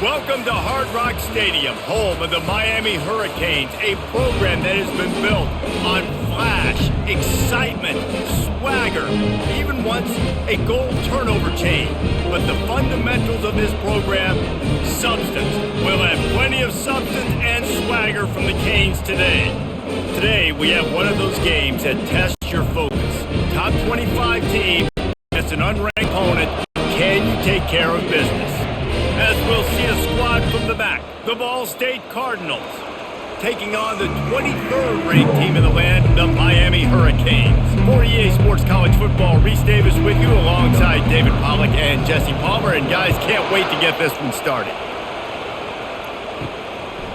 Welcome to Hard Rock Stadium, home of the Miami Hurricanes, a program that has been built on flash, excitement, swagger, even once a goal turnover chain. But the fundamentals of this program, substance. We'll have plenty of substance and swagger from the Canes today. Today, we have one of those games that tests your focus. Top 25 team against an unranked opponent. Can you take care of business? As we'll see a squad from the back, the Ball State Cardinals, taking on the 23rd ranked team in the land, the Miami Hurricanes. For EA Sports College Football, Reese Davis with you alongside David Pollack and Jesse Palmer. And guys, can't wait to get this one started.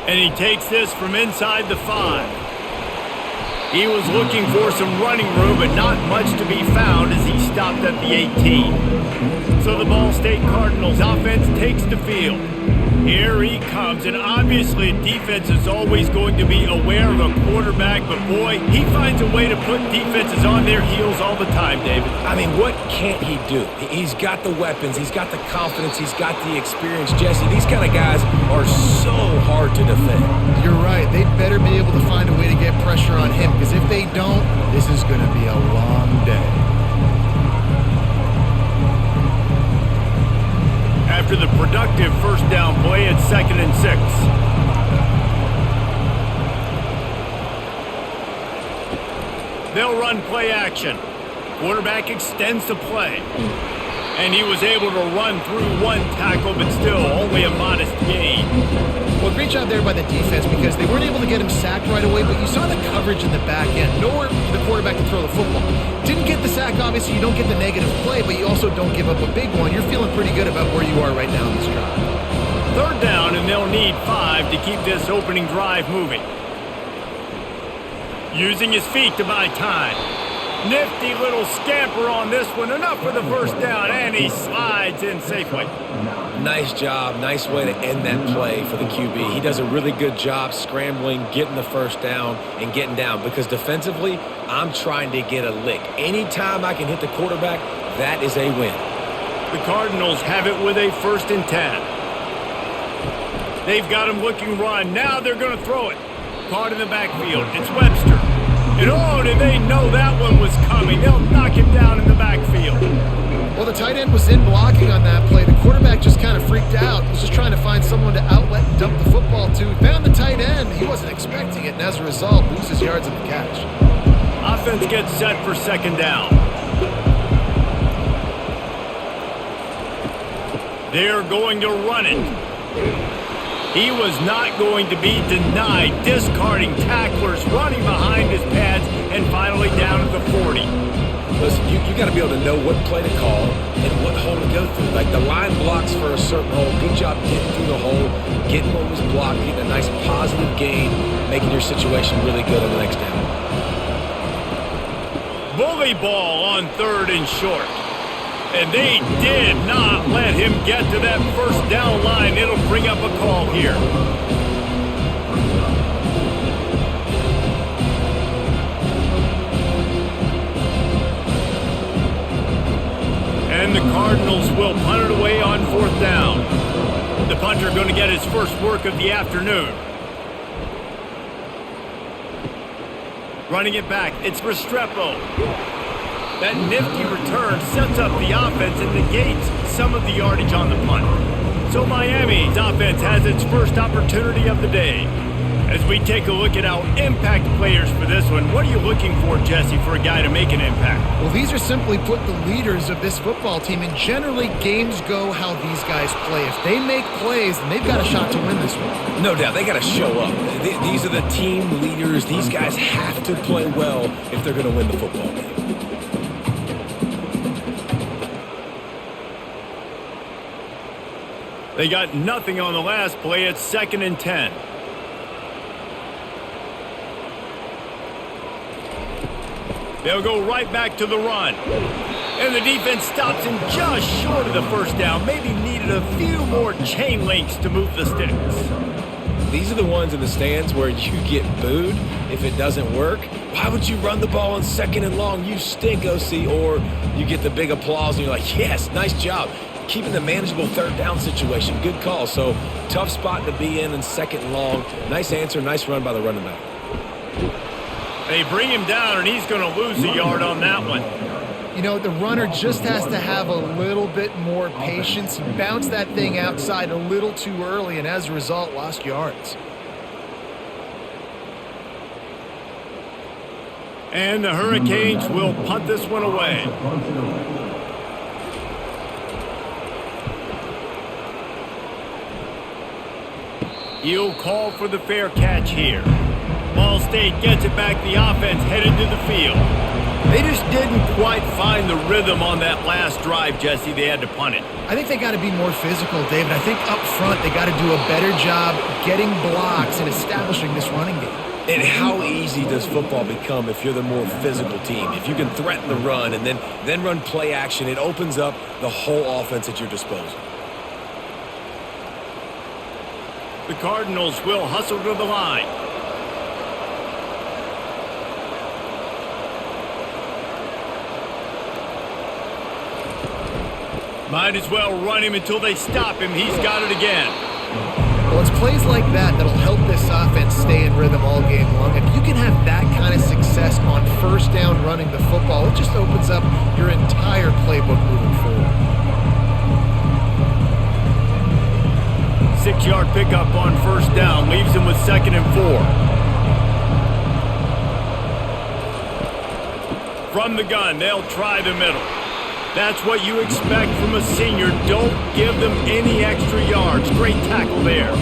And he takes this from inside the 5. He was looking for some running room, but not much to be found as he stopped at the 18. So the Ball State Cardinals offense takes the field. Here he comes, and obviously defense is always going to be aware of a quarterback, but boy, he finds a way to put defenses on their heels all the time, David. I mean, what can't he do? He's got the weapons, he's got the confidence, he's got the experience. Jesse, these kind of guys are so hard to defend. You're right. They better be able to find a way to get pressure on him, because if they don't, this is going to be a long day. After the productive first down play, it's 2nd and 6. They'll run play action. Quarterback extends the play. And he was able to run through one tackle, but still only a modest gain. Well, great job there by the defense, because they weren't able to get him sacked right away, but you saw the coverage in the back end. Nowhere for the quarterback to throw the football. Didn't get the sack, obviously. You don't get the negative play, but you also don't give up a big one. You're feeling pretty good about where you are right now in this drive. 3rd down, and they'll need 5 to keep this opening drive moving. Using his feet to buy time. Nifty little scamper on this one. Enough for the first down, and he slides in safely. Nice job. Nice way to end that play for the QB. He does a really good job scrambling, getting the first down, and getting down. Because defensively, I'm trying to get a lick. Anytime I can hit the quarterback, that is a win. The Cardinals have it with a 1st and 10. They've got him looking run. Now they're going to throw it. Caught in the backfield. It's Webster. And oh, did they know that one was coming? They'll knock him down in the backfield. Well, the tight end was in blocking on that play. The quarterback just kind of freaked out. He was just trying to find someone to outlet and dump the football to. Found the tight end. He wasn't expecting it, and as a result, loses yards in the catch. Offense gets set for 2nd down. They're going to run it. He was not going to be denied, discarding tacklers, running behind his pads, and finally down at the 40. Listen, you got to be able to know what play to call and what hole to go through. Like the line blocks for a certain hole. Good job getting through the hole, getting what was blocked, getting a nice positive gain, making your situation really good on the next down. Bully ball on 3rd and short. And they did not let him get to that first down line. It'll bring up a call here. And the Cardinals will punt it away on 4th down. The punter going to get his first work of the afternoon. Running it back, it's Restrepo. That nifty return sets up the offense and negates some of the yardage on the punt. So Miami's offense has its first opportunity of the day. As we take a look at our impact players for this one, what are you looking for, Jesse, for a guy to make an impact? Well, these are simply put the leaders of this football team, and generally games go how these guys play. If they make plays, then they've got a shot to win this one. No doubt. They got to show up. These are the team leaders. These guys have to play well if they're going to win the football game. They got nothing on the last play. It's 2nd and 10. They'll go right back to the run. And the defense stops him just short of the first down. Maybe needed a few more chain links to move the sticks. These are the ones in the stands where you get booed if it doesn't work. Why would you run the ball on 2nd and long? You stink, OC. Or you get the big applause and you're like, yes, nice job. keeping the manageable third down situation. Good call. So tough spot to be in second and long. Nice answer, nice run by the running back. They bring him down, and he's going to lose a yard on that one. You know, the runner just has to have a little bit more patience. He bounced that thing outside a little too early, and as a result, lost yards. And the Hurricanes will punt this one away. He'll call for the fair catch here. Ball State gets it back. The offense headed to the field. They just didn't quite find the rhythm on that last drive, Jesse. They had to punt it. I think they got to be more physical, David. I think up front they got to do a better job getting blocks and establishing this running game. And how easy does football become if you're the more physical team? If you can threaten the run and then run play action, it opens up the whole offense at your disposal. The Cardinals will hustle to the line. Might as well run him until they stop him. He's got it again. Well, it's plays like that that'll help this offense stay in rhythm all game long. If you can have that kind of success on first down running the football, it just opens up your entire playbook moving forward. 6-yard pickup on first down. Leaves him with 2nd and 4. From the gun, they'll try the middle. That's what you expect from a senior. Don't give them any extra yards. Great tackle there.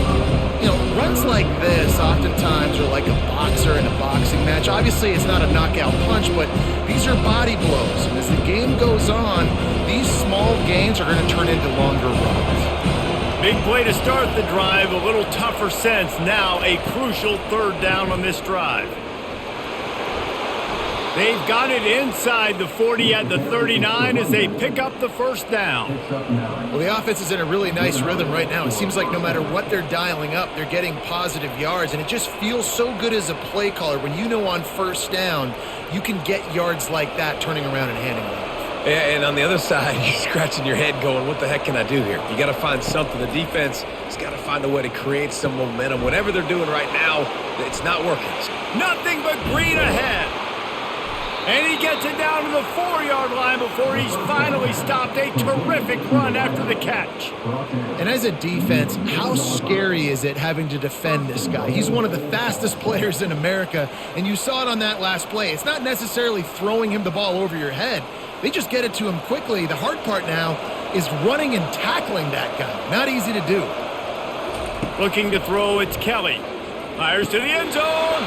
You know, runs like this oftentimes are like a boxer in a boxing match. Obviously, it's not a knockout punch, but these are body blows. And as the game goes on, these small gains are going to turn into longer runs. Big play to start the drive. A little tougher sense. Now a crucial third down on this drive. They've got it inside the 40 at the 39 as they pick up the first down. Well, the offense is in a really nice rhythm right now. It seems like no matter what they're dialing up, they're getting positive yards, and it just feels so good as a play caller when you know on first down you can get yards like that turning around and handing it off. Yeah, and on the other side, you're scratching your head going, what the heck can I do here? You got to find something. The defense has got to find a way to create some momentum. Whatever they're doing right now, it's not working. Nothing but green ahead. And he gets it down to the 4-yard line before he's finally stopped. A terrific run after the catch. And as a defense, how scary is it having to defend this guy? He's one of the fastest players in America, and you saw it on that last play. It's not necessarily throwing him the ball over your head. They just get it to him quickly. The hard part now is running and tackling that guy. Not easy to do. Looking to throw, it's Kelly. Fires to the end zone.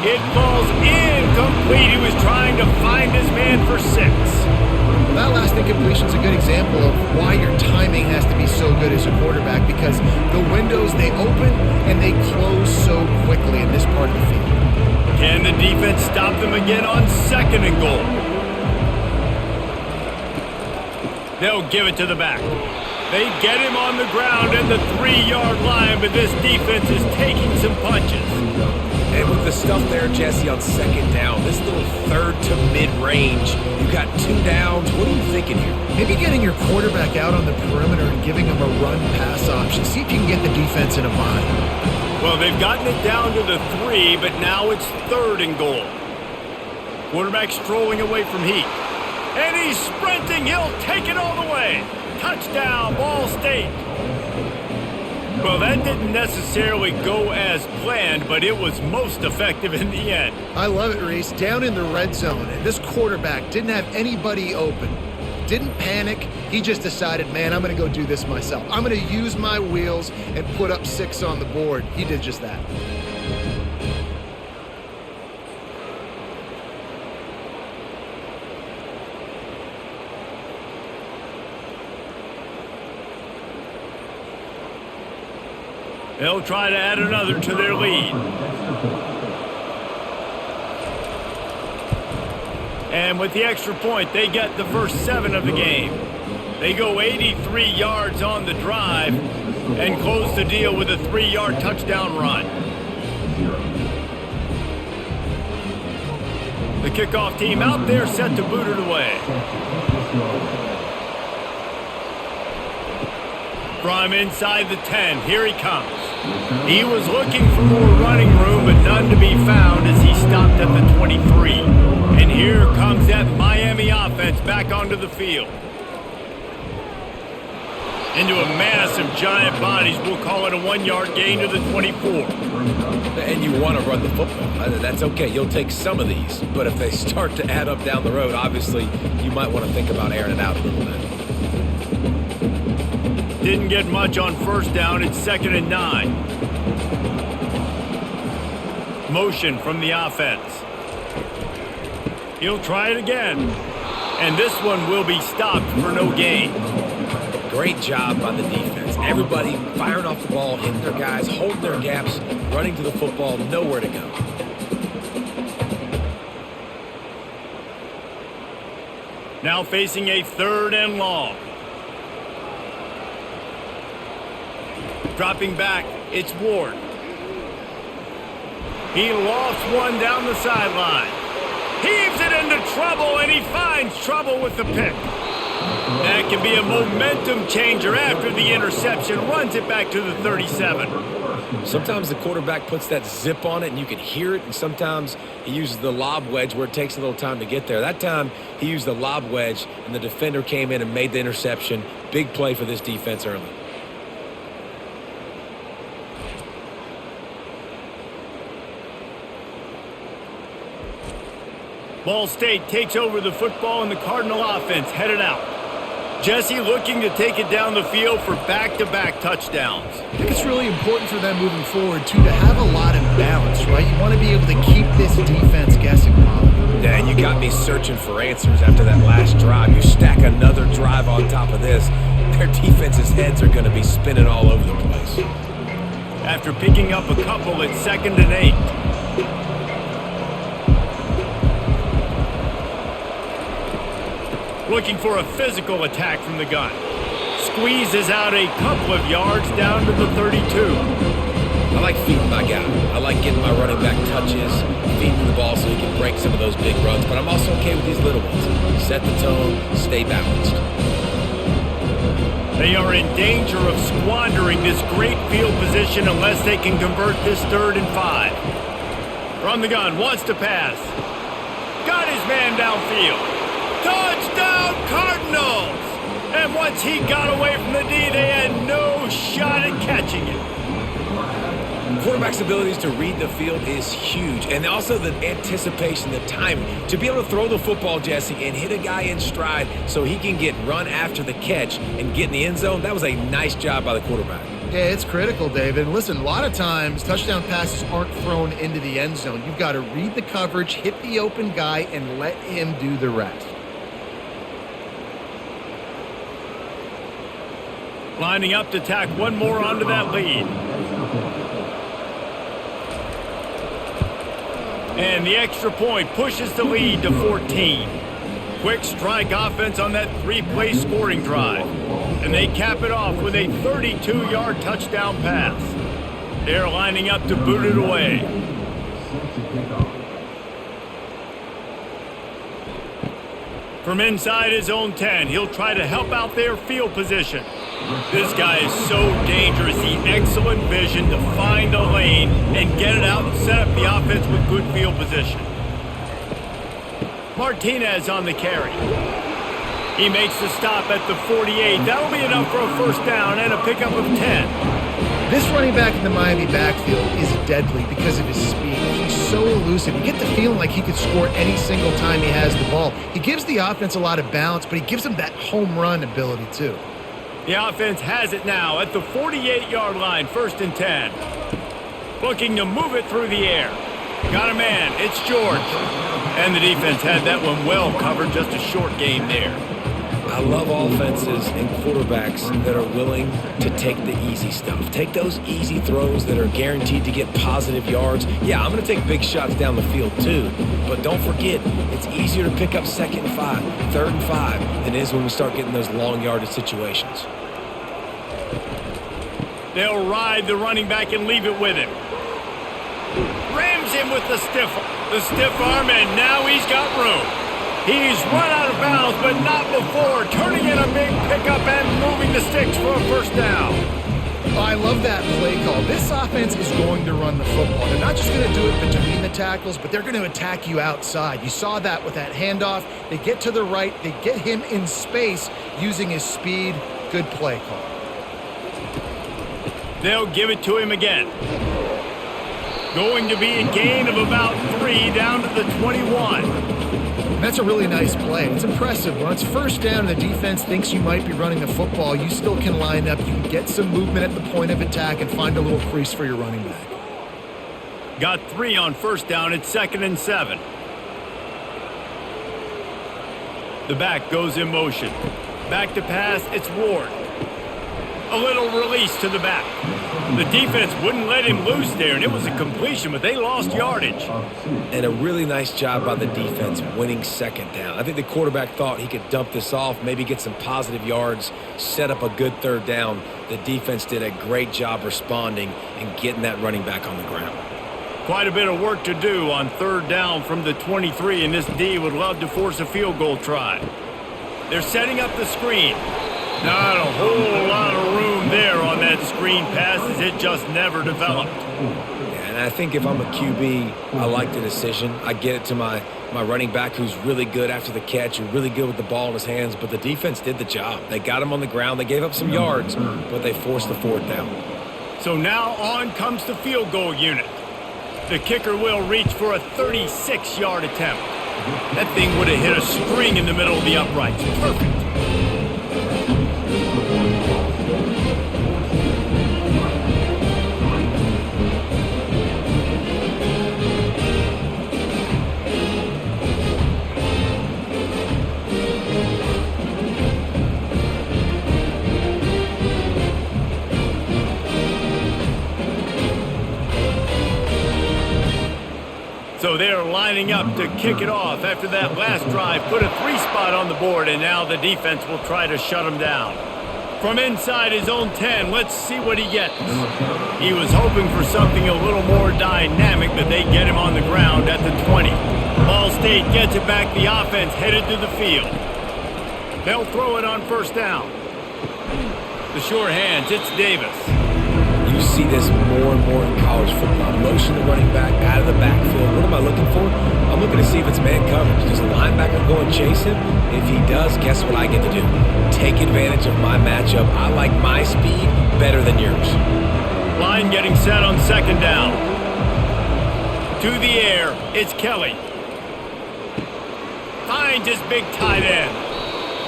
It falls incomplete. He was trying to find his man for 6. Well, that last incompletion is a good example of why your timing has to be so good as a quarterback, because the windows, they open and they close so quickly in this part of the field. Can the defense stop them again on 2nd and goal? They'll give it to the back. They get him on the ground at the 3-yard line, but this defense is taking some punches. And with the stuff there, Jesse, on 2nd down, this little third to mid-range, you got 2 downs. What are you thinking here? Maybe getting your quarterback out on the perimeter and giving him a run-pass option. See if you can get the defense in a bind. Well, they've gotten it down to the 3, but now it's 3rd and goal. Quarterback strolling away from Heat. And he's sprinting. He'll take it all the way. Touchdown, Ball State. Well, that didn't necessarily go as planned, but it was most effective in the end. I love it, Reese. Down in the red zone, and this quarterback didn't have anybody open. Didn't panic. He just decided, man, I'm going to go do this myself. I'm going to use my wheels and put up 6 on the board. He did just that. They'll try to add another to their lead. And with the extra point, they get the first 7 of the game. They go 83 yards on the drive and close the deal with a 3-yard touchdown run. The kickoff team out there set to boot it away. From inside the 10, here he comes. He was looking for more running room, but none to be found as he stopped at the 23. And here comes that Miami offense back onto the field. Into a mass of giant bodies, we'll call it a 1-yard gain to the 24. And you want to run the football. That's okay. You'll take some of these. But if they start to add up down the road, obviously, you might want to think about airing it out a little bit. Didn't get much on first down. It's 2nd and 9. Motion from the offense. He'll try it again. And this one will be stopped for no gain. Great job by the defense. Everybody firing off the ball, hitting their guys, holding their gaps, running to the football, nowhere to go. Now facing a 3rd and long. Dropping back, it's Ward. He lofts one down the sideline. Heaves it into trouble, and he finds trouble with the pick. That can be a momentum changer after the interception. Runs it back to the 37. Sometimes the quarterback puts that zip on it, and you can hear it, and sometimes he uses the lob wedge where it takes a little time to get there. That time, he used the lob wedge, and the defender came in and made the interception. Big play for this defense early. Ball State takes over the football, and the Cardinal offense headed out. Jesse looking to take it down the field for back-to-back touchdowns. I think it's really important for them moving forward, too, to have a lot of balance, right? You want to be able to keep this defense guessing, Molly. Yeah, and you got me searching for answers after that last drive. You stack another drive on top of this, their defense's heads are going to be spinning all over the place. After picking up a couple, it's 2nd and 8. Looking for a physical attack from the gun. Squeezes out a couple of yards down to the 32. I like feeding my guy. I like getting my running back touches, feeding the ball so he can break some of those big runs. But I'm also okay with these little ones. Set the tone, stay balanced. They are in danger of squandering this great field position unless they can convert this 3rd and 5. From the gun, wants to pass. Got his man downfield. Touchdown, Cardinals! And once he got away from the D, they had no shot at catching it. Quarterback's abilities to read the field is huge. And also the anticipation, the timing. To be able to throw the football, Jesse, and hit a guy in stride so he can get run after the catch and get in the end zone, that was a nice job by the quarterback. Yeah, it's critical, David. Listen, a lot of times touchdown passes aren't thrown into the end zone. You've got to read the coverage, hit the open guy, and let him do the rest. Lining up to tack one more onto that lead. And the extra point pushes the lead to 14. Quick strike offense on that 3-play scoring drive. And they cap it off with a 32-yard touchdown pass. They're lining up to boot it away. From inside his own 10, he'll try to help out their field position. This guy is so dangerous. He excellent vision to find a lane and get it out and set up the offense with good field position. Martinez on the carry. He makes the stop at the 48. That'll be enough for a 1st down and a pickup of 10. This running back in the Miami backfield is deadly because of his speed. He's so elusive. You get the feeling like he could score any single time he has the ball. He gives the offense a lot of balance, but he gives them that home run ability too. The offense has it now at the 48-yard line, 1st and 10. Looking to move it through the air. Got a man, it's George. And the defense had that one well covered, just a short gain there. I love offenses and quarterbacks that are willing to take the easy stuff. Take those easy throws that are guaranteed to get positive yards. Yeah, I'm going to take big shots down the field too, but don't forget, it's easier to pick up 2nd and 5, 3rd and 5 than it is when we start getting those long yardage situations. They'll ride the running back and leave it with him. Rams him with the stiff arm, and now he's got room. He's run out of bounds, but not before, turning in a big pickup and moving the sticks for a first down. Oh, I love that play call. This offense is going to run the football. They're not just going to do it between the tackles, but they're going to attack you outside. You saw that with that handoff. They get to the right. They get him in space using his speed. Good play call. They'll give it to him again. Going to be a gain of about 3 down to the 21. And that's a really nice play. It's impressive. When it's first down and the defense thinks you might be running the football, you still can line up. You can get some movement at the point of attack and find a little crease for your running back. Got 3 on first down. It's 2nd and 7. The back goes in motion. Back to pass. It's Ward. A little release to the back. The defense wouldn't let him loose there, and it was a completion, but they lost yardage. And a really nice job by the defense winning 2nd down. I think the quarterback thought he could dump this off, maybe get some positive yards, set up a good 3rd down. The defense did a great job responding and getting that running back on the ground. Quite a bit of work to do on 3rd down from the 23, and this D would love to force a field goal try. They're setting up the screen. Not a whole lot of room there on that screen pass as it just never developed. Yeah, and I think if I'm a QB, I like the decision. I get it to my running back who's really good after the catch and really good with the ball in his hands, but the defense did the job. They got him on the ground. They gave up some yards, but they forced the 4th down. So now on comes the field goal unit. The kicker will reach for a 36-yard attempt. That thing would have hit a string in the middle of the uprights. Perfect. So they're lining up to kick it off after that last drive. Put a 3-spot on the board, and now the defense will try to shut him down. From inside his own 10, let's see what he gets. He was hoping for something a little more dynamic, but they get him on the ground at the 20. Ball State gets it back. The offense headed to the field. They'll throw it on first down. The sure hands, it's Davis. You see this more and more in college football. Motion the running back out of the backfield. What am I looking for? I'm looking to see if it's man coverage. Does the linebacker go and chase him? If he does, guess what I get to do? Take advantage of my matchup. I like my speed better than yours. Line getting set on 2nd down. To the air, it's Kelly. Finds his big tight end.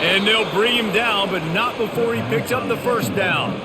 And they'll bring him down, but not before he picks up the first down.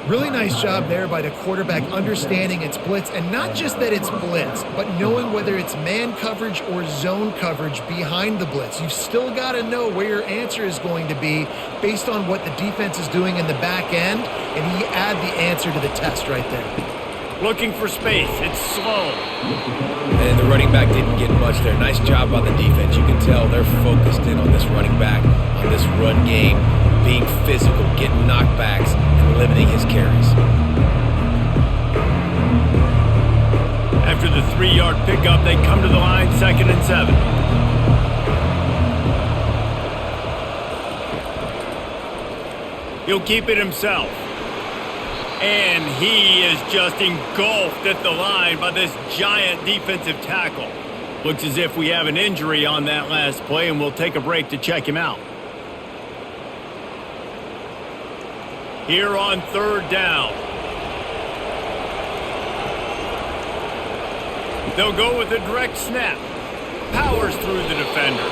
Really nice job there by the quarterback understanding it's blitz, and not just that it's blitz, but knowing whether it's man coverage or zone coverage behind the blitz. You've still got to know where your answer is going to be based on what the defense is doing in the back end, and he add the answer to the test right there. Looking for space. It's slow. And the running back didn't get much there. Nice job by the defense. You can tell they're focused in on this running back, on this run game, being physical, getting knockbacks, and limiting his carries. After the 3-yard pickup, they come to the line, 2nd and 7. He'll keep it himself. And he is just engulfed at the line by this giant defensive tackle. Looks as if we have an injury on that last play, and we'll take a break to check him out. Here on 3rd down. They'll go with a direct snap. Powers through the defender.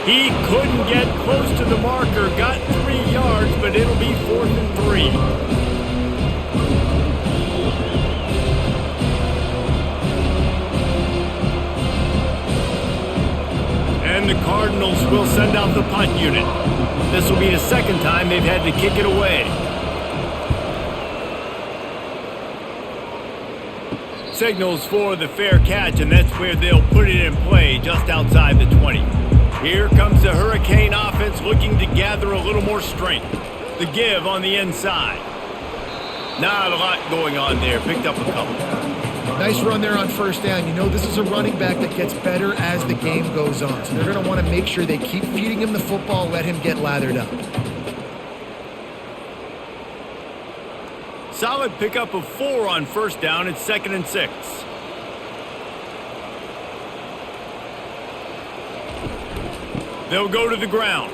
He couldn't get close to the marker. Got 3 yards, but it'll be 4th and 3. And the Cardinals will send out the punt unit. This will be the 2nd time they've had to kick it away. Signals for the fair catch, and that's where they'll put it in play, just outside the 20. Here comes the Hurricane offense looking to gather a little more strength. The give on the inside. Not a lot going on there. Picked up a couple. Nice run there on first down. You know this is a running back that gets better as the game goes on. So they're going to want to make sure they keep feeding him the football, let him get lathered up. Solid pickup of 4 on first down. It's 2nd and 6. They'll go to the ground.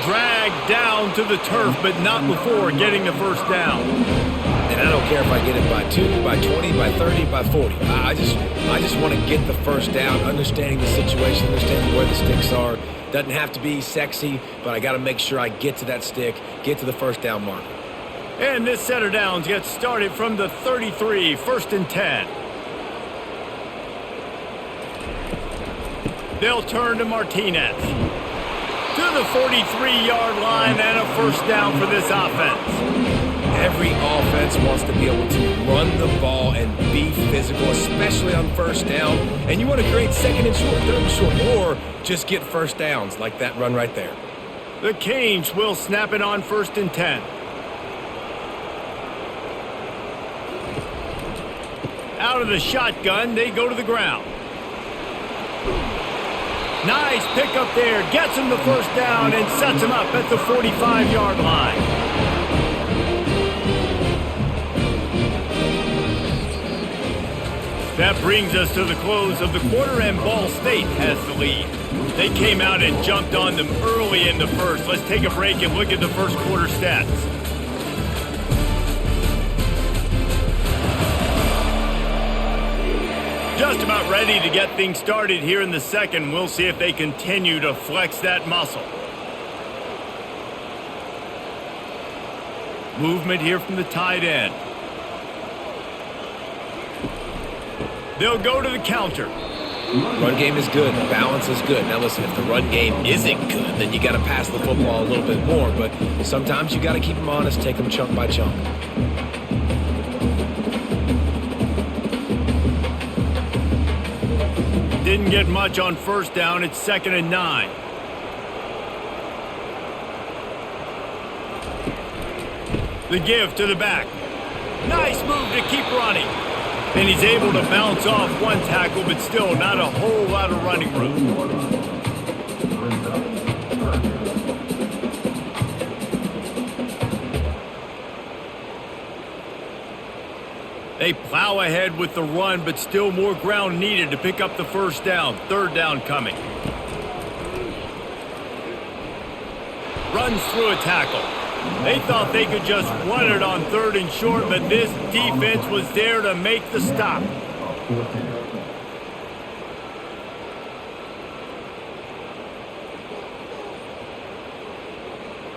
Dragged down to the turf, but not before getting the first down. And I don't care if I get it by 2, by 20, by 30, by 40. I just want to get the first down, understanding the situation, understanding where the sticks are. Doesn't have to be sexy, but I got to make sure I get to that stick, get to the first down mark. And this set of downs gets started from the 33, 1st and 10. They'll turn to Martinez. To the 43-yard line and a first down for this offense. Every offense wants to be able to run the ball and be physical, especially on first down. And you want to create 2nd and short, 3rd and short, or just get first downs like that run right there. The Canes will snap it on 1st and 10. Out of the shotgun, they go to the ground. Nice pickup there. Gets him the first down and sets him up at the 45-yard line. That brings us to the close of the quarter, and Ball State has the lead. They came out and jumped on them early in the first. Let's take a break and look at the first quarter stats. Just about ready to get things started here in the second. We'll see if they continue to flex that muscle. Movement here from the tight end. They'll go to the counter. Run game is good. Balance is good. Now listen, if the run game isn't good, then you got to pass the football a little bit more. But sometimes you got to keep them honest, take them chunk by chunk. Didn't get much on first down. It's 2nd and 9. The give to the back. Nice move to keep running. And he's able to bounce off one tackle, but still not a whole lot of running room. They plow ahead with the run, but still more ground needed to pick up the first down. 3rd down coming. Runs through a tackle. They thought they could just run it on 3rd and short, but this defense was there to make the stop.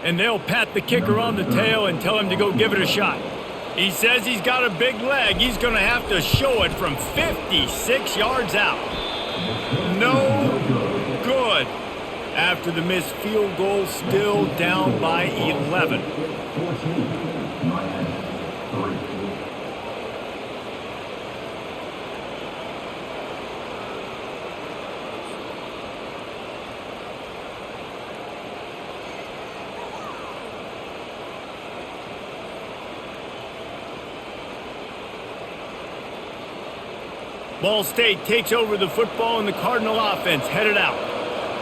And they'll pat the kicker on the tail and tell him to go give it a shot. He says he's got a big leg. He's going to have to show it from 56 yards out. No good. After the missed field goal, still down by 11. Ball State takes over the football, and the Cardinal offense headed out.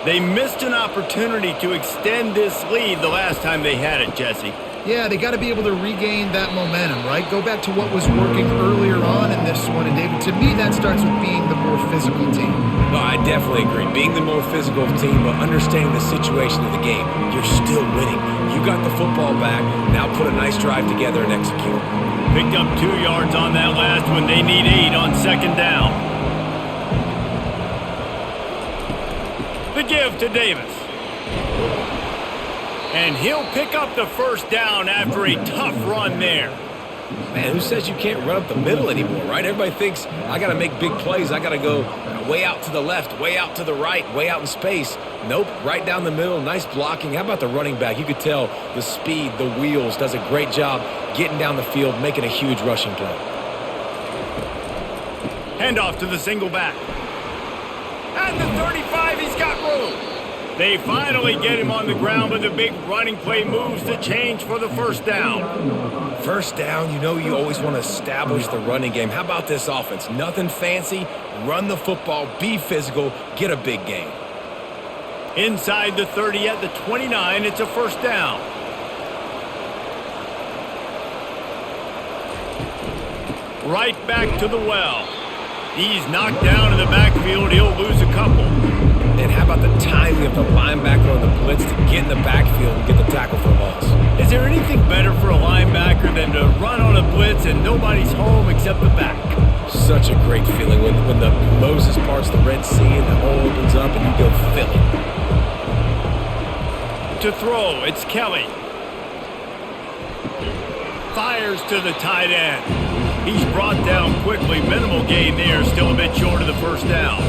They missed an opportunity to extend this lead the last time they had it, Jesse. Yeah, they got to be able to regain that momentum, right? Go back to what was working earlier on in this one. And, David, to me, that starts with being the more physical team. No, I definitely agree. Being the more physical team, but understanding the situation of the game. You're still winning. You got the football back. Now put a nice drive together and execute. Picked up 2 yards on that last one. They need 8 on 2nd down. The give to Davis. And he'll pick up the first down after a tough run there. Man, who says you can't run up the middle anymore, right? Everybody thinks I got to make big plays. I got to go way out to the left, way out to the right, way out in space. Nope, right down the middle, nice blocking. How about the running back? You could tell the speed, the wheels, does a great job getting down the field, making a huge rushing play. Handoff to the single back. At the 35, he's got room. They finally get him on the ground, but the big running play moves the change for the first down. First down, you know you always want to establish the running game. How about this offense? Nothing fancy. Run the football, be physical, get a big gain. Inside the 30 at the 29, it's a first down. right back to the well. He's knocked down in the backfield. He'll lose a couple. And how about the timing of the linebacker on the blitz to get in the backfield and get the tackle for a loss? Is there anything better for a linebacker than to run on a blitz and nobody's home except the back? Such a great feeling when the Moses parts the Red Sea and the hole opens up and you go fill it. To throw, it's Kelly. Fires to the tight end. He's brought down quickly. Minimal gain there, still a bit short of the first down.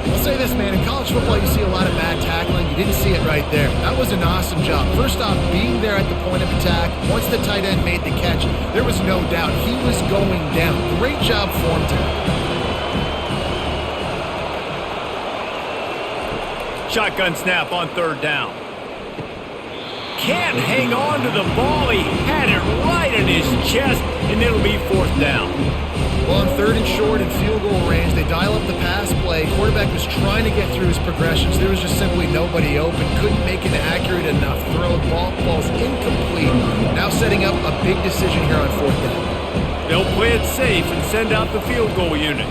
I'll say this, man. In college football, you see a lot of bad tackling. You didn't see it right there. That was an awesome job. First off, being there at the point of attack. Once the tight end made the catch, there was no doubt he was going down. Great job for him today. Shotgun snap on third down. Can't hang on to the ball. He had it right in his chest, and it'll be fourth down. Well, on third and short and field goal range, they dial up the pass play. Quarterback was trying to get through his progressions. There was just simply nobody open. Couldn't make an accurate enough throw. Ball's incomplete. Now setting up a big decision here on fourth down. They'll play it safe and send out the field goal unit.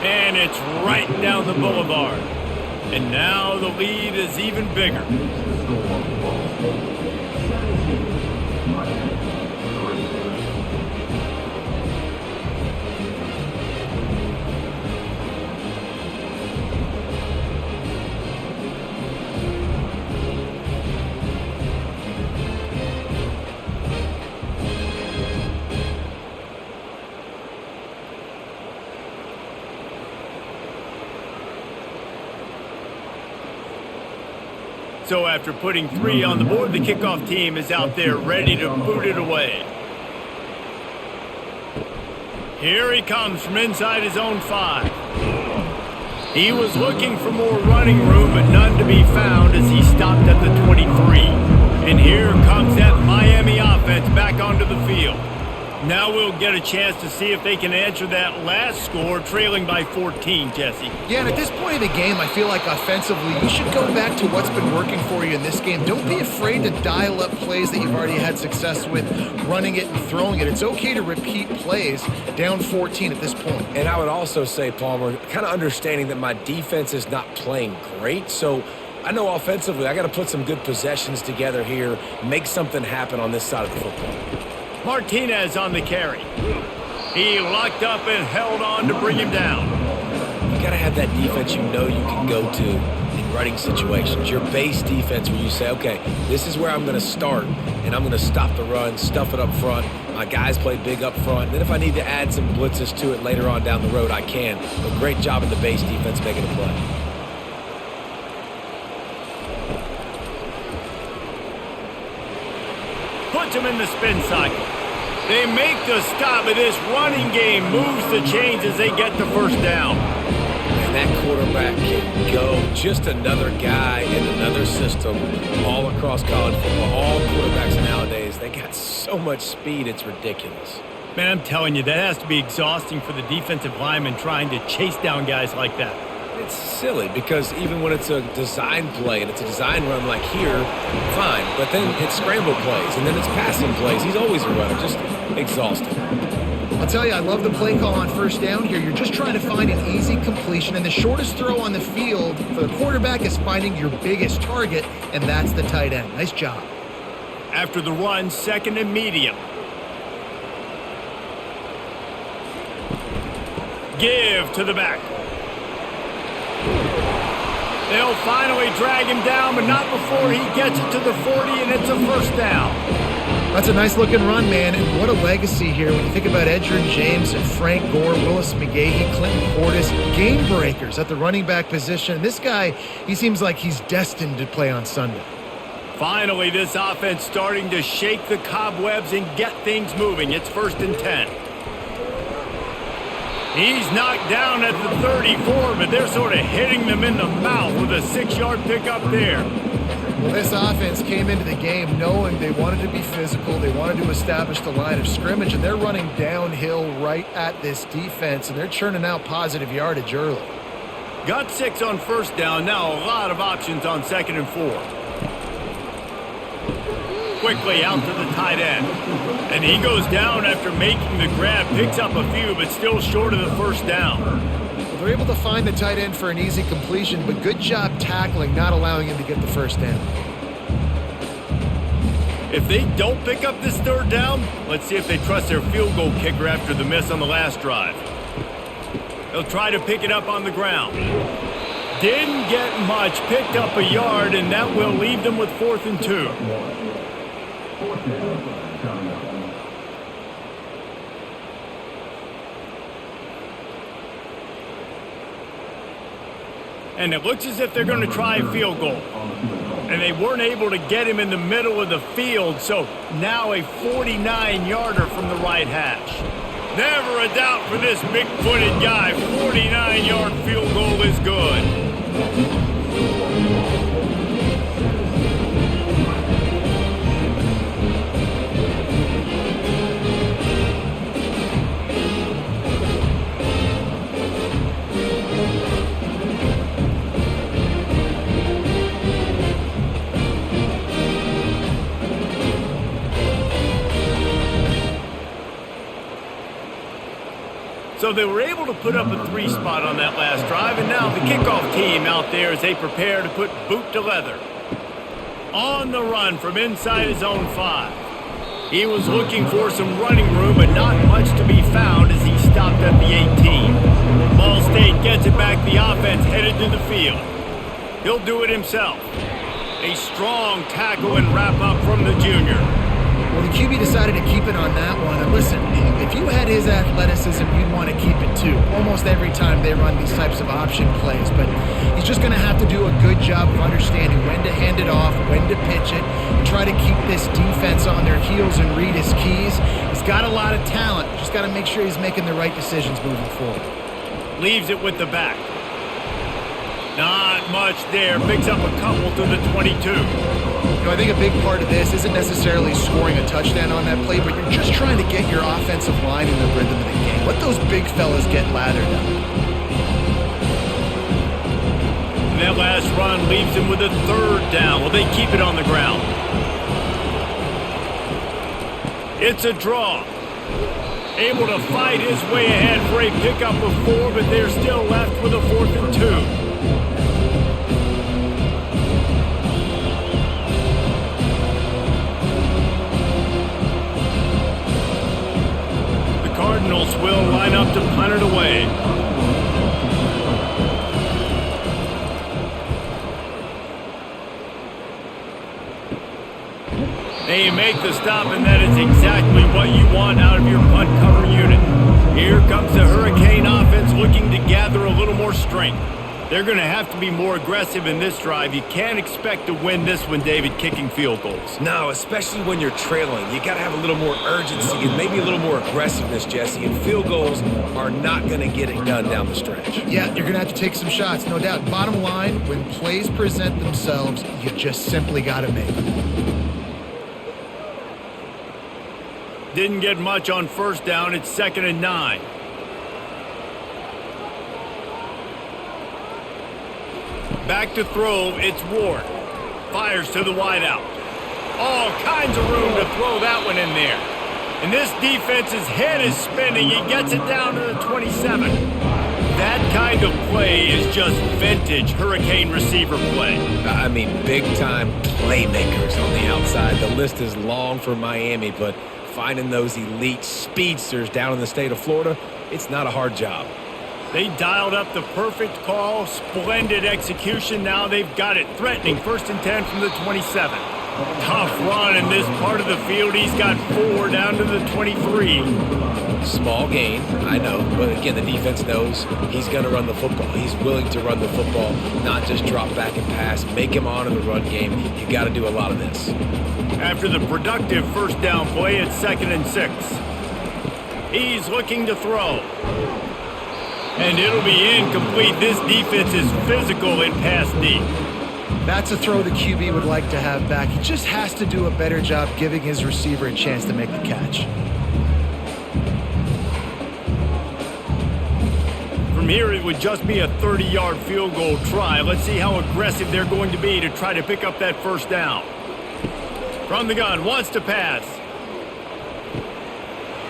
And it's right down the boulevard. And now the lead is even bigger. So after putting 3 on the board, the kickoff team is out there ready to boot it away. Here he comes from inside his own 5. He was looking for more running room, but none to be found as he stopped at the 23. And here comes that Miami offense back onto the field. Now we'll get a chance to see if they can answer that last score, trailing by 14, Jesse. Yeah, and at this point of the game, I feel like offensively, you should go back to what's been working for you in this game. Don't be afraid to dial up plays that you've already had success with, running it and throwing it. It's okay to repeat plays down 14 at this point. And I would also say, Palmer, kind of understanding that my defense is not playing great, so I know offensively I got to put some good possessions together here, make something happen on this side of the football. Martinez on the carry. He locked up and held on to bring him down. You got to have that defense you know you can go to in running situations. Your base defense where you say, okay, this is where I'm going to start, and I'm going to stop the run, stuff it up front. My guys play big up front. And then if I need to add some blitzes to it later on down the road, I can. But great job in the base defense making a play. Puts him in the spin cycle. They make the stop, but this running game moves the chains as they get the first down. And that quarterback can go. Just another guy in another system all across college football. All quarterbacks nowadays, they got so much speed, it's ridiculous. Man, I'm telling you, that has to be exhausting for the defensive lineman trying to chase down guys like that. It's silly because even when it's a design play and it's a design run like here, fine. But then it's scramble plays and then it's passing plays. He's always a runner. Just exhausting. I'll tell you, I love the play call on first down here. You're just trying to find an easy completion, and the shortest throw on the field for the quarterback is finding your biggest target, and that's the tight end. Nice job. After the run, second and medium. Give to the back. They'll finally drag him down, but not before he gets it to the 40, and it's a first down. That's a nice-looking run, man, and what a legacy here. When you think about Edgerrin James and Frank Gore, Willis McGahee, Clinton Portis, game breakers at the running back position. This guy, he seems like he's destined to play on Sunday. Finally, this offense starting to shake the cobwebs and get things moving. It's 1st and 10. He's knocked down at the 34, but they're sort of hitting them in the mouth with a 6-yard pickup there. Well, this offense came into the game knowing they wanted to be physical, they wanted to establish the line of scrimmage, and they're running downhill right at this defense, and they're churning out positive yardage early. Got 6 on first down, now a lot of options on 2nd and 4. quickly out to the tight end. And he goes down after making the grab, picks up a few, but still short of the first down. They're able to find the tight end for an easy completion, but good job tackling, not allowing him to get the first down. If they don't pick up this third down, let's see if they trust their field goal kicker after the miss on the last drive. They'll try to pick it up on the ground. Didn't get much, picked up a yard, and that will leave them with 4th and 2. And it looks as if they're going to try a field goal. And they weren't able to get him in the middle of the field, so now a 49-yarder from the right hash. Never a doubt for this big-footed guy. 49-yard field goal is good. So they were able to put up a 3 spot on that last drive, and now the kickoff team out there as they prepare to put boot to leather. On the run from inside his own 5. He was looking for some running room, but not much to be found as he stopped at the 18. Ball State gets it back, the offense headed to the field. He'll do it himself. A strong tackle and wrap up from the junior. Well, the QB decided to keep it on that one. And listen, if you had his athleticism, you'd want to keep it too. Almost every time they run these types of option plays. But he's just going to have to do a good job of understanding when to hand it off, when to pitch it, and try to keep this defense on their heels and read his keys. He's got a lot of talent. Just got to make sure he's making the right decisions moving forward. Leaves it with the back. Not much there. Picks up a couple to the 22. You know, I think a big part of this isn't necessarily scoring a touchdown on that play, but you're just trying to get your offensive line in the rhythm of the game. Let those big fellas get lathered up. And that last run leaves him with a 3rd down. Will they keep it on the ground? It's a draw. Able to fight his way ahead for a pickup of 4, but they're still left with a 4th and 2. Cardinals will line up to punt it away. They make the stop, and that is exactly what you want out of your punt cover unit. Here comes the Hurricane offense looking to gather a little more strength. They're going to have to be more aggressive in this drive. You can't expect to win this one, David, kicking field goals. No, especially when you're trailing. You got to have a little more urgency and maybe a little more aggressiveness, Jesse. And field goals are not going to get it done down the stretch. Yeah, you're going to have to take some shots, no doubt. Bottom line, when plays present themselves, you just simply got to make them. Didn't get much on 1st down. It's 2nd and 9. Back to throw, it's Ward. Fires to the wideout. All kinds of room to throw that one in there. And this defense's head is spinning. He gets it down to the 27. That kind of play is just vintage Hurricane receiver play. I mean, big-time playmakers on the outside. The list is long for Miami, but finding those elite speedsters down in the state of Florida, it's not a hard job. They dialed up the perfect call, splendid execution. Now they've got it threatening. 1st and 10 from the 27. Tough run in this part of the field. He's got 4 down to the 23. Small gain, I know, but again, the defense knows he's going to run the football. He's willing to run the football, not just drop back and pass, make him honor the run game. You got to do a lot of this. After the productive 1st down play, it's 2nd and 6. He's looking to throw. And it'll be incomplete. This defense is physical in pass deep. That's a throw the QB would like to have back. He just has to do a better job giving his receiver a chance to make the catch. From here, it would just be a 30-yard field goal try. Let's see how aggressive they're going to be to try to pick up that 1st down. From the gun, wants to pass.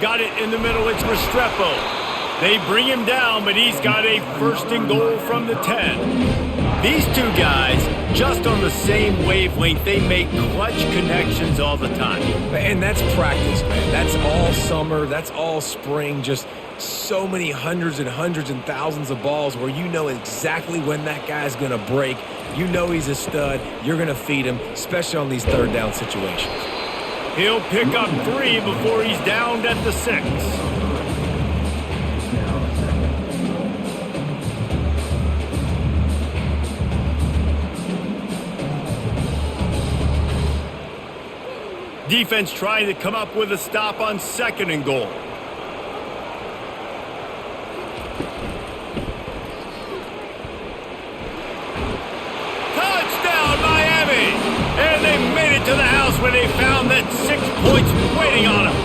Got it in the middle, it's Restrepo. They bring him down, but he's got a 1st and goal from the 10. These two guys, just on the same wavelength, they make clutch connections all the time. And that's practice, man. That's all summer. That's all spring. Just so many hundreds and thousands of balls where you know exactly when that guy's going to break. You know he's a stud. You're going to feed him, especially on these 3rd down situations. He'll pick up 3 before he's downed at the 6. Defense trying to come up with a stop on 2nd and goal. Touchdown, Miami! And they made it to the house where they found that 6 points waiting on them.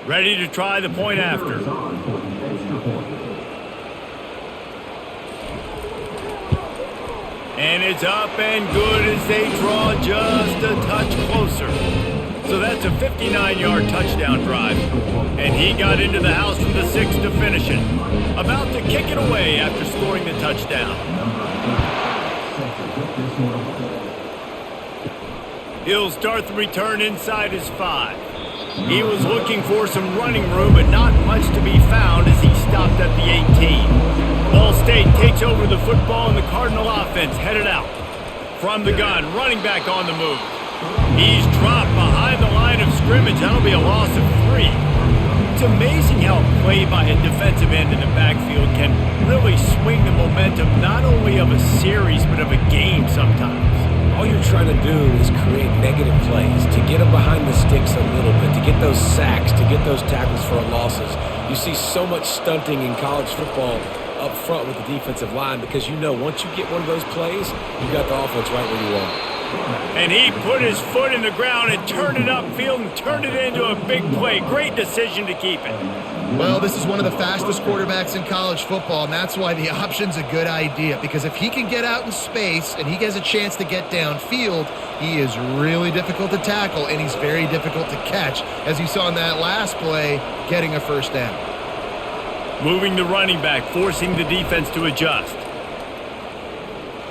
Ready to try the point after. And it's up and good as they draw just a touch closer. So that's a 59-yard touchdown drive. And he got into the house from the 6 to finish it. About to kick it away after scoring the touchdown. He'll start the return inside his 5. He was looking for some running room, but not much to be found as he stopped at the 18. Ball State takes over the football and the Cardinal offense headed out. From the gun, running back on the move. He's dropped behind the line of scrimmage. That'll be a loss of 3. It's amazing how a play by a defensive end in the backfield can really swing the momentum not only of a series, but of a game sometimes. All you're trying to do is create negative plays, to get them behind the sticks a little bit, to get those sacks, to get those tackles for losses. You see so much stunting in college football up front with the defensive line because you know once you get one of those plays, you got the offense right where you want it. And he put his foot in the ground and turned it upfield and turned it into a big play. Great decision to keep it. Well, this is one of the fastest quarterbacks in college football, and that's why the option's a good idea. Because if he can get out in space and he has a chance to get downfield, he is really difficult to tackle, and he's very difficult to catch, as you saw in that last play, getting a 1st down. Moving the running back, forcing the defense to adjust.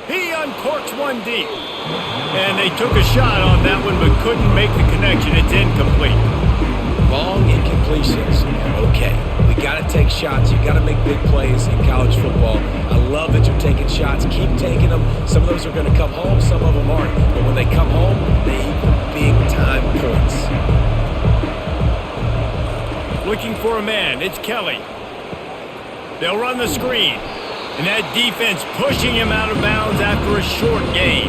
He uncorks one deep. And they took a shot on that one, but couldn't make the connection. It's incomplete. Long incompletions. Okay, we got to take shots. You got to make big plays in college football. I love that you're taking shots. Keep taking them. Some of those are going to come home. Some of them aren't. But when they come home, they equal big-time points. Looking for a man. It's Kelly. They'll run the screen. And that defense pushing him out of bounds after a short gain.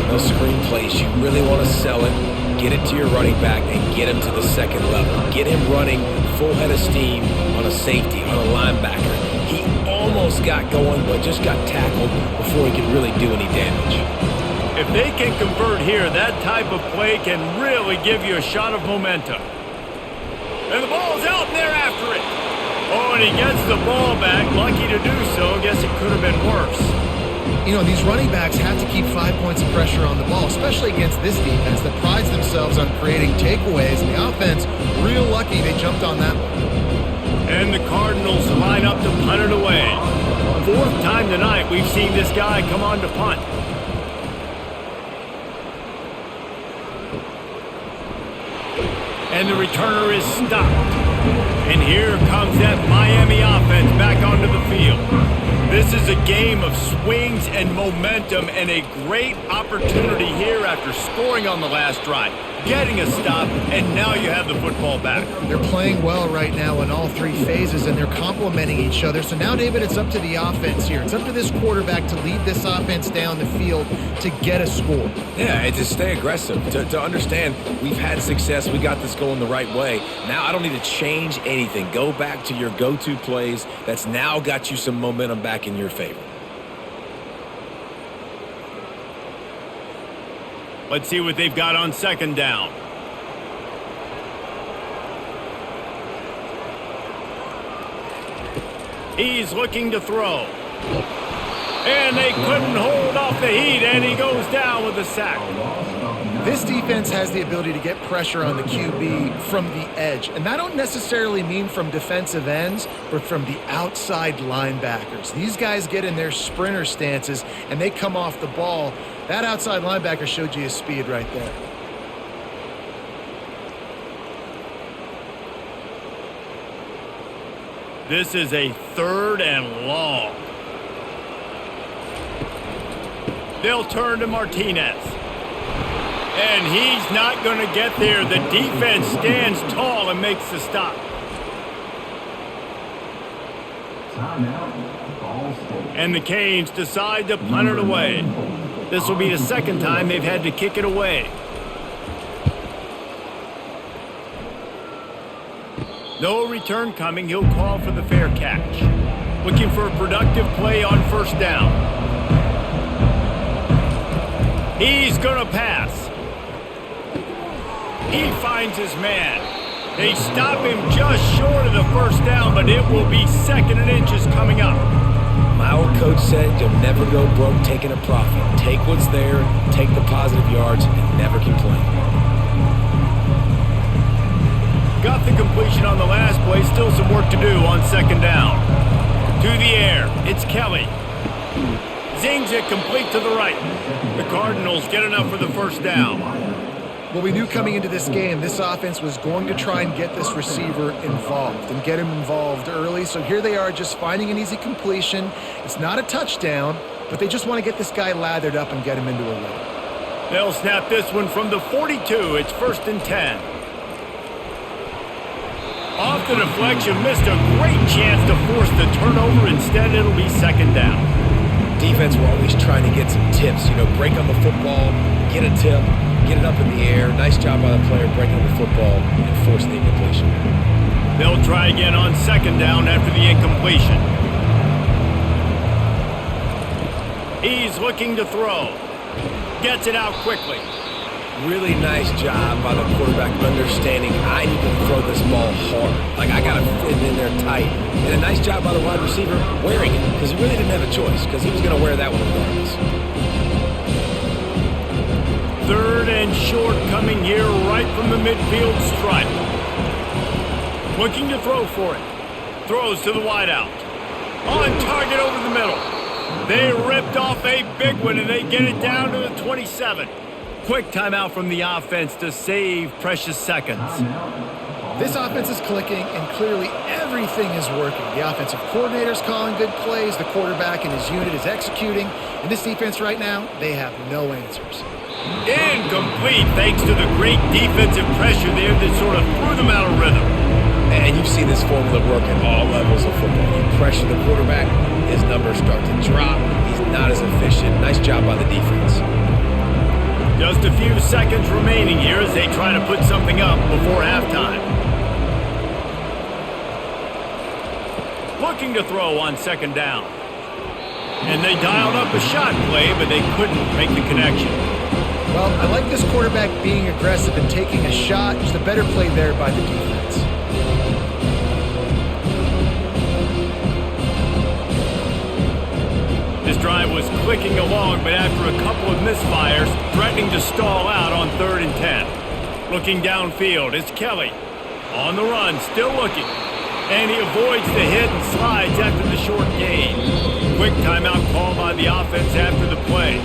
Those screen plays, you really want to sell it. Get it to your running back and get him to the 2nd level. Get him running full head of steam on a safety, on a linebacker. He almost got going, but just got tackled before he could really do any damage. If they can convert here, that type of play can really give you a shot of momentum. And the ball's out, and they're after it. Oh, and he gets the ball back. Lucky to do so. Guess it could have been worse. You know, these running backs have to keep 5 points of pressure on the ball, especially against this defense that prides themselves on creating takeaways. And the offense, real lucky they jumped on that one. And the Cardinals line up to punt it away. 4th time tonight we've seen this guy come on to punt. And the returner is stopped. And here comes that Miami offense back onto the field. This is a game of swings and momentum and a great opportunity here after scoring on the last drive. getting a stop, and now you have the football back. They're playing well right now in all three phases, and they're complementing each other. So now, David, it's up to the offense here. It's up to this quarterback to lead this offense down the field to get a score. Yeah, and to stay aggressive, to understand we've had success, we got this going the right way. Now I don't need to change anything. Go back to your go-to plays. That's now got you some momentum back in your favor. Let's see what they've got on second down. He's looking to throw. And they couldn't hold off the heat, and he goes down with a sack. This defense has the ability to get pressure on the QB from the edge. And that don't necessarily mean from defensive ends, but from the outside linebackers. These guys get in their sprinter stances, and they come off the ball. That outside linebacker showed you his speed right there. This is a 3rd and long. They'll turn to Martinez. And he's not going to get there. The defense stands tall and makes the stop. And the Canes decide to punt it away. This will be the second time they've had to kick it away. No return coming. He'll call for the fair catch. Looking for a productive play on first down. He's going to pass. He finds his man. They stop him just short of the first down, but it will be 2nd and inches coming up. My old coach said you'll never go broke taking a profit. Take what's there, take the positive yards, and never complain. Got the completion on the last play. Still some work to do on second down. To the air. It's Kelly. Zings it complete to the right. The Cardinals get enough for the first down. Well, we knew coming into this game, this offense was going to try and get this receiver involved and get him involved early. So here they are just finding an easy completion. It's not a touchdown, but they just want to get this guy lathered up and get him into a rhythm. They'll snap this one from the 42. It's 1st and 10. Off the deflection, missed a great chance to force the turnover. Instead, it'll be 2nd down. Defense will always trying to get some tips. Break on the football, get a tip, get it up in the air. Nice job by the player breaking the football and forcing the incompletion. They'll try again on 2nd down after the incompletion. He's looking to throw. Gets it out quickly. Really nice job by the quarterback understanding I need to throw this ball hard. I got to fit it in there tight. And a nice job by the wide receiver wearing it because he really didn't have a choice because he was going to wear that one regardless. 3rd and short coming here right from the midfield stripe. Looking to throw for it. Throws to the wideout. On target over the middle. They ripped off a big one and they get it down to the 27. Quick timeout from the offense to save precious seconds. This offense is clicking, and clearly everything is working. The offensive coordinator's calling good plays. The quarterback and his unit is executing. And this defense right now, they have no answers. Incomplete thanks to the great defensive pressure there that sort of threw them out of rhythm. And you've seen this formula work at all levels of football. You pressure the quarterback, his numbers start to drop. He's not as efficient. Nice job by the defense. Just a few seconds remaining here as they try to put something up before halftime. Looking to throw on 2nd down. And they dialed up a shot play, but they couldn't make the connection. Well, I like this quarterback being aggressive and taking a shot. Just a better play there by the defense. This drive was clicking along, but after a couple of misfires, threatening to stall out on 3rd and 10. Looking downfield, it's Kelly. On the run, still looking. And he avoids the hit and slides after the short gain. Quick timeout call by the offense after the play.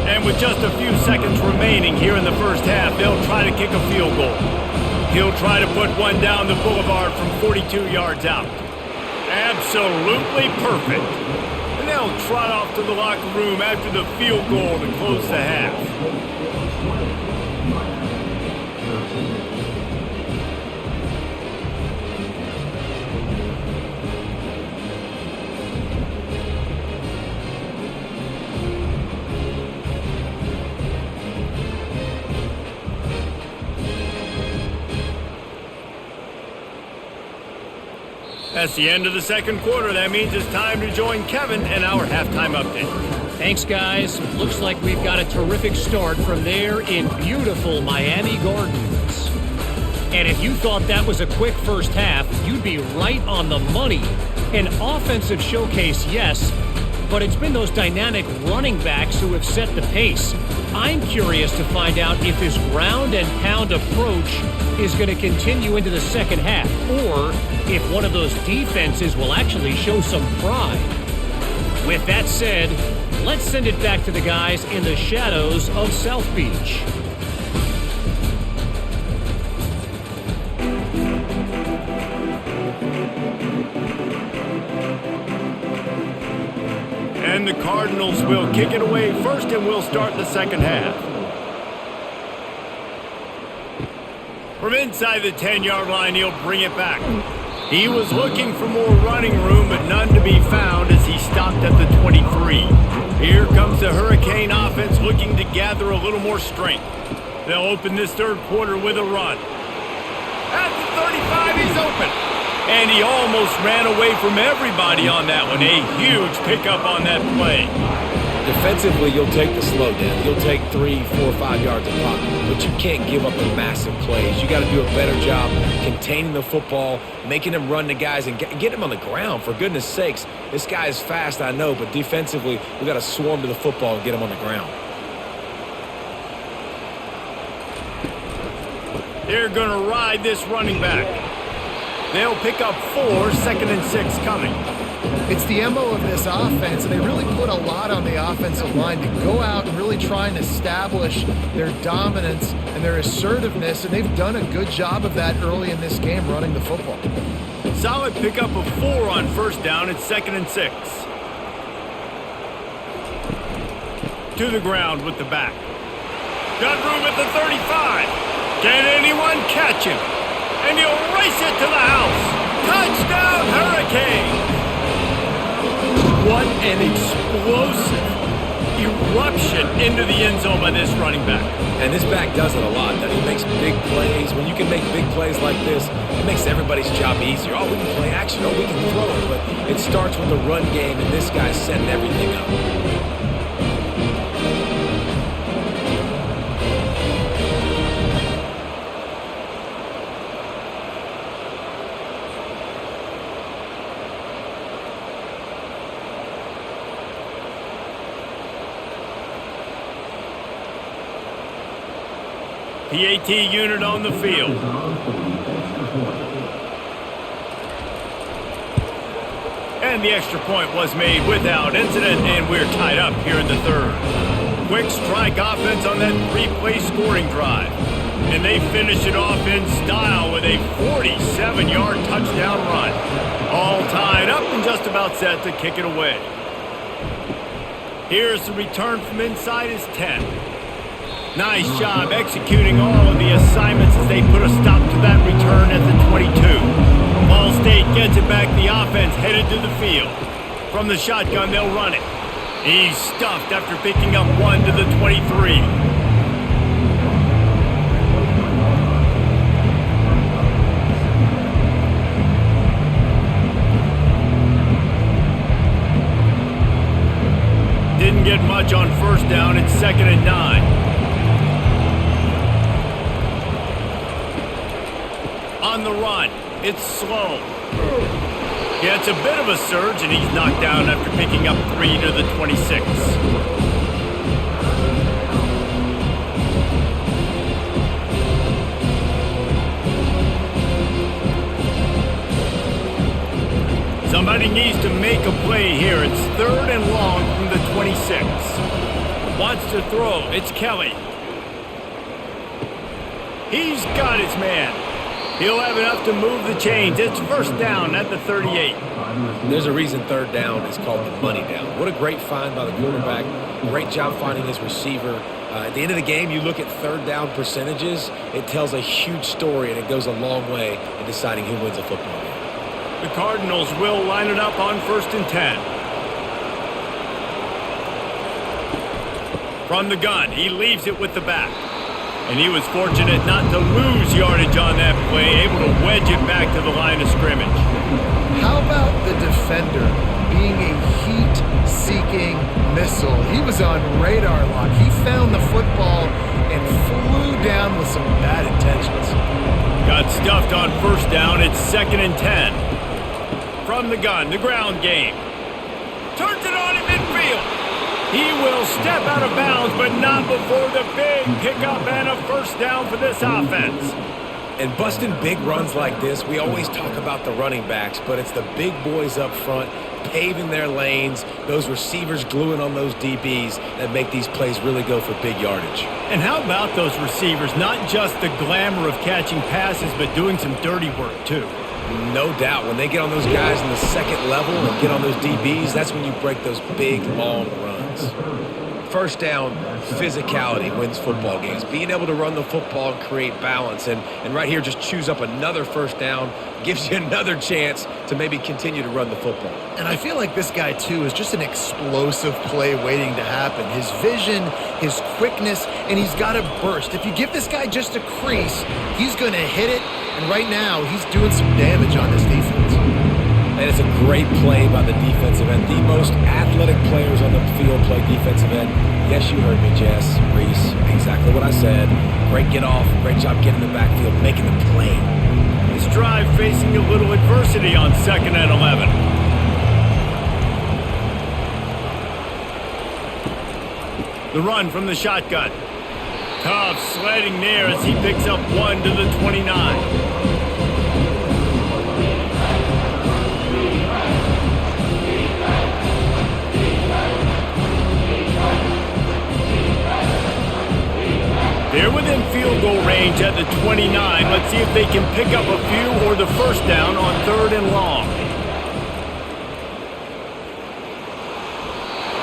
And with just a few seconds remaining here in the first half, they'll try to kick a field goal. He'll try to put one down the boulevard from 42 yards out. Absolutely perfect. And They'll trot off to the locker room after the field goal to close the half. That's the end of the second quarter. That means it's time to join Kevin and our halftime update. Thanks, guys. Looks like we've got a terrific start from there in beautiful Miami Gardens. And if you thought that was a quick first half, you'd be right on the money. An offensive showcase, yes, but it's been those dynamic running backs who have set the pace. I'm curious to find out if this ground and pound approach is going to continue into the second half, or if one of those defenses will actually show some pride. With that said, let's send it back to the guys in the shadows of South Beach. And the Cardinals will kick it away first, and we'll start the second half. From inside the 10-yard line, he'll bring it back. He was looking for more running room, but none to be found as he stopped at the 23. Here comes the Hurricane offense looking to gather a little more strength. They'll open this third quarter with a run. At the 35, he's open. And he almost ran away from everybody on that one. A huge pickup on that play. Defensively, you'll take the slow down. You'll take 3, 4, 5 yards of pop, but you can't give up the massive plays. You got to do a better job containing the football, making him run the guys, and get him on the ground. For goodness sakes, this guy is fast, I know, but defensively, we got to swarm to the football and get him on the ground. They're going to ride this running back. They'll pick up 4, 2nd and 6 coming. It's the MO of this offense, and they really put a lot on the offensive line to go out and really try and establish their dominance and their assertiveness, and they've done a good job of that early in this game running the football. Solid pickup of 4 on first down. It's 2nd and 6. To the ground with the back. Got room at the 35. Can anyone catch him? And he'll race it to the house. Touchdown, Hurricane! What an explosive eruption into the end zone by this running back. And this back does it a lot. He makes big plays. When you can make big plays like this, it makes everybody's job easier. Oh, we can play action. Oh, we can throw it. But it starts with the run game, and this guy's setting everything up. PAT unit on the field. And the extra point was made without incident, and we're tied up here in the third. Quick strike offense on that 3-play scoring drive. And they finish it off in style with a 47-yard touchdown run. All tied up and just about set to kick it away. Here's the return from inside his 10. Nice job executing all of the assignments as they put a stop to that return at the 22. Ball State gets it back. The offense headed to the field. From the shotgun, they'll run it. He's stuffed after picking up 1 to the 23. Didn't get much on first down. It's 2nd and 9. On the run, it's slow. Gets a bit of a surge, and he's knocked down after picking up 3 to the 26. Somebody needs to make a play here. It's 3rd and long from the 26. Wants to throw. It's Kelly. He's got his man. He'll have enough to move the chains. It's first down at the 38. There's a reason third down is called the money down. What a great find by the quarterback. Great job finding his receiver. At the end of the game, you look at third down percentages. It tells a huge story, and it goes a long way in deciding who wins a football game. The Cardinals will line it up on 1st and 10. From the gun, he leaves it with the back. And he was fortunate not to lose yardage on that play, able to wedge it back to the line of scrimmage. How about the defender being a heat-seeking missile? He was on radar lock. He found the football and flew down with some bad intentions. Got stuffed on first down. It's 2nd and 10. From the gun, the ground game. Turns it on in midfield. He will step out of bounds, but not before the big pickup and a first down for this offense. And busting big runs like this, we always talk about the running backs, but it's the big boys up front paving their lanes, those receivers gluing on those DBs that make these plays really go for big yardage. And how about those receivers? Not just the glamour of catching passes, but doing some dirty work too. No doubt. When they get on those guys in the second level and get on those DBs, that's when you break those big, long runs. First down, physicality wins football games. Being able to run the football and create balance. And right here, just choose up another first down, gives you another chance to maybe continue to run the football. And I feel like this guy, too, is just an explosive play waiting to happen. His vision, his quickness, and he's got a burst. If you give this guy just a crease, he's going to hit it. And right now, he's doing some damage on this defense. And it's a great play by the defensive end. The most athletic players on the field play defensive end. Yes, you heard me, Jess, Reese. Exactly what I said. Great get off. Great job getting the backfield, making the play. This drive facing a little adversity on 2nd and 11. The run from the shotgun. Tough sledding there as he picks up 1 to the 29. They're within field goal range at the 29. Let's see if they can pick up a few or the first down on 3rd and long.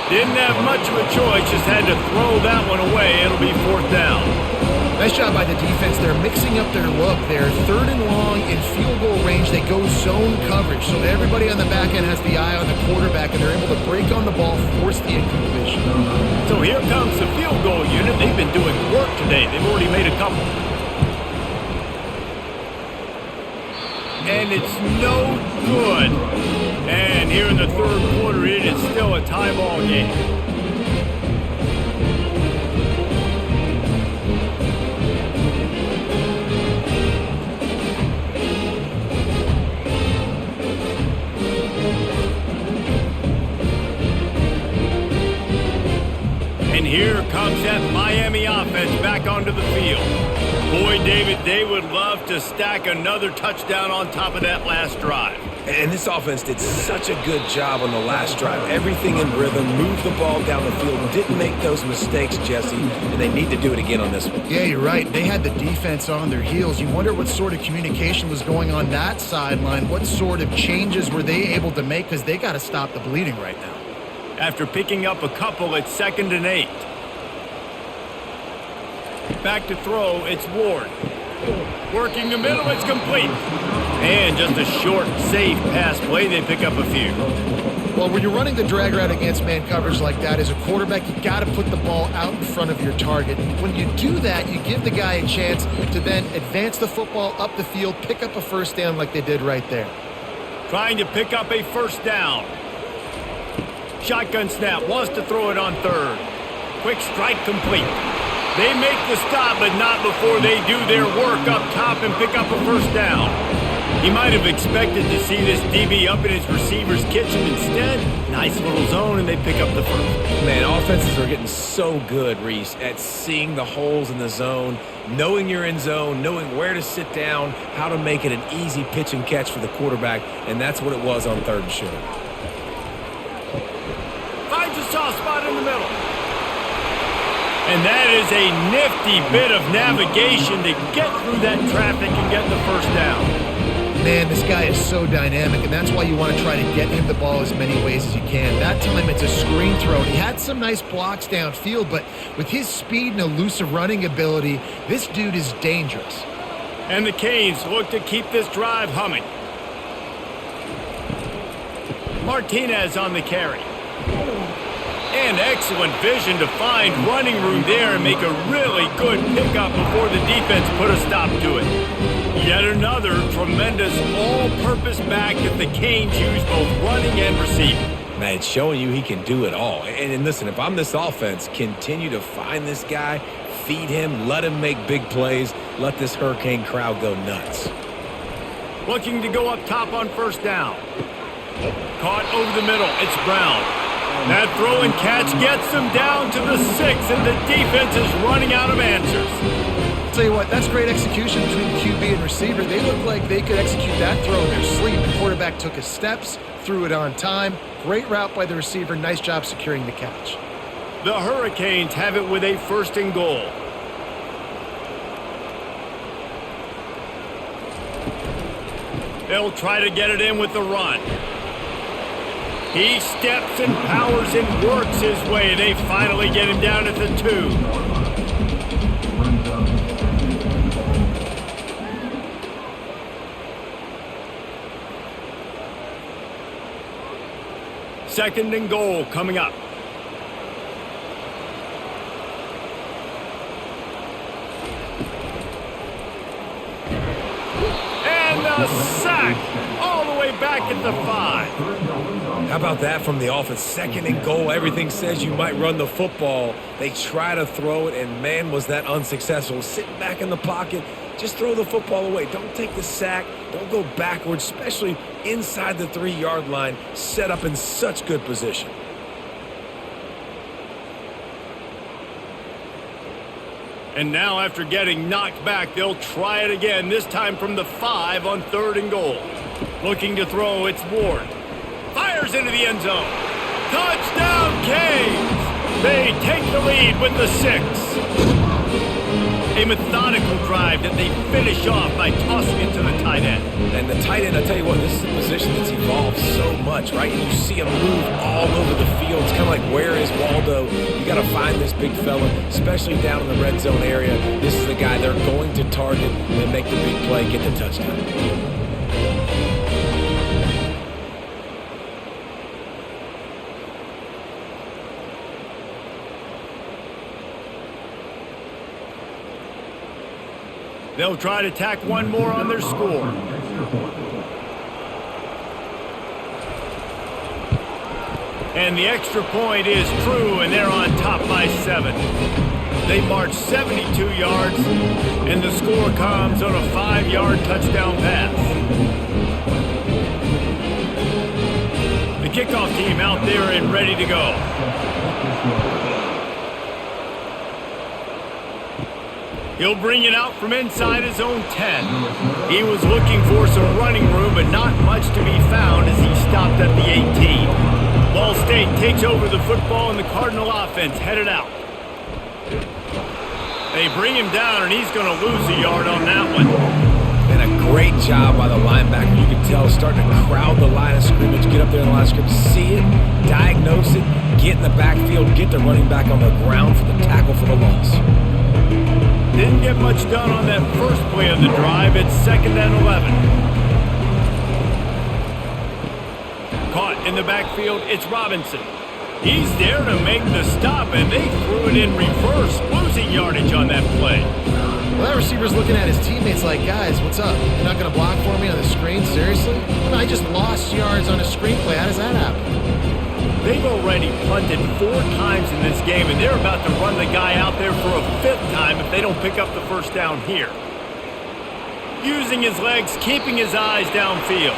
Didn't have much of a choice, just had to throw that one away. It'll be 4th down. Nice job by the defense. They're mixing up their look. They're 3rd and long in field goal range. They go zone coverage, so everybody on the back end has the eye on the quarterback, and they're able to break on the ball, force the incompletion. So here comes the field goal unit. They've been doing work today. They've already made a couple. And it's no good. And here in the 3rd quarter, it is still a tie ball game. And here comes that Miami offense back onto the field. Boy, David, they would love to stack another touchdown on top of that last drive. And this offense did such a good job on the last drive. Everything in rhythm, moved the ball down the field, didn't make those mistakes, Jesse, and they need to do it again on this one. Yeah, you're right. They had the defense on their heels. You wonder what sort of communication was going on that sideline. What sort of changes were they able to make, because they got to stop the bleeding right now. After picking up a couple at 2nd and 8. Back to throw, it's Ward. Working the middle, it's complete. And just a short, safe pass play, they pick up a few. Well, when you're running the drag route against man coverage like that, as a quarterback, you got to put the ball out in front of your target. When you do that, you give the guy a chance to then advance the football up the field, pick up a first down like they did right there. Trying to pick up a first down. Shotgun snap, wants to throw it on 3rd. Quick strike complete. They make the stop, but not before they do their work up top and pick up a first down. He might have expected to see this DB up in his receiver's kitchen. Instead, nice little zone, and they pick up the first. Man, offenses are getting so good, Reese, at seeing the holes in the zone, knowing you're in zone, knowing where to sit down, how to make it an easy pitch and catch for the quarterback, and that's what it was on 3rd and short. Finds a soft spot in the middle. And that is a nifty bit of navigation to get through that traffic and get the first down. Man, this guy is so dynamic, and that's why you want to try to get him the ball as many ways as you can. That time, it's a screen throw. He had some nice blocks downfield, but with his speed and elusive running ability, this dude is dangerous. And the Canes look to keep this drive humming. Martinez on the carry. And excellent vision to find running room there and make a really good pickup before the defense put a stop to it. Yet another tremendous all-purpose back that the Canes use both running and receiving. Man, it's showing you he can do it all. And listen, if I'm this offense, continue to find this guy, feed him, let him make big plays, let this Hurricane crowd go nuts. Looking to go up top on first down. Caught over the middle. It's Brown. That throw and catch gets them down to the 6, and the defense is running out of answers. Tell you what, that's great execution between the QB and receiver. They look like they could execute that throw in their sleep. The quarterback took his steps, threw it on time. Great route by the receiver. Nice job securing the catch. The Hurricanes have it with a 1st and goal. They'll try to get it in with the run. He steps and powers and works his way. They finally get him down at the 2. Second and goal coming up. And a sack all the way back at the 5. How about that from the offense? 2nd and goal. Everything says you might run the football. They try to throw it, and man, was that unsuccessful. Sitting back in the pocket, just throw the football away. Don't take the sack. Don't go backwards, especially inside the 3-yard line, set up in such good position. And now after getting knocked back, they'll try it again, this time from the 5 on 3rd and goal. Looking to throw, it's Ward. Fires into the end zone. Touchdown, Canes! They take the lead with the 6. A methodical drive that they finish off by tossing it to the tight end. And the tight end, I tell you what, this is a position that's evolved so much, right? And you see him move all over the field. It's kind of like, where is Waldo? You got to find this big fella, especially down in the red zone area. This is the guy they're going to target and make the big play, get the touchdown. They'll try to tack one more on their score. And the extra point is true, and they're on top by 7. They march 72 yards, and the score comes on a 5-yard touchdown pass. The kickoff team out there and ready to go. He'll bring it out from inside his own 10. He was looking for some running room, but not much to be found as he stopped at the 18. Ball State takes over the football, and the Cardinal offense headed out. They bring him down, and he's going to lose a yard on that one. And a great job by the linebacker. You can tell starting to crowd the line of scrimmage, get up there in the line of scrimmage, see it, diagnose it, get in the backfield, get the running back on the ground for the tackle for the loss. Didn't get much done on that first play of the drive. It's 2nd and 11. Caught in the backfield, it's Robinson. He's there to make the stop, and they threw it in reverse, losing yardage on that play. Well, that receiver's looking at his teammates like, guys, what's up? You're not going to block for me on the screen? Seriously? Well, I just lost yards on a screen play. How does that happen? They've already punted 4 times in this game, and they're about to run the guy out there for a 5th time if they don't pick up the first down here. Using his legs, keeping his eyes downfield.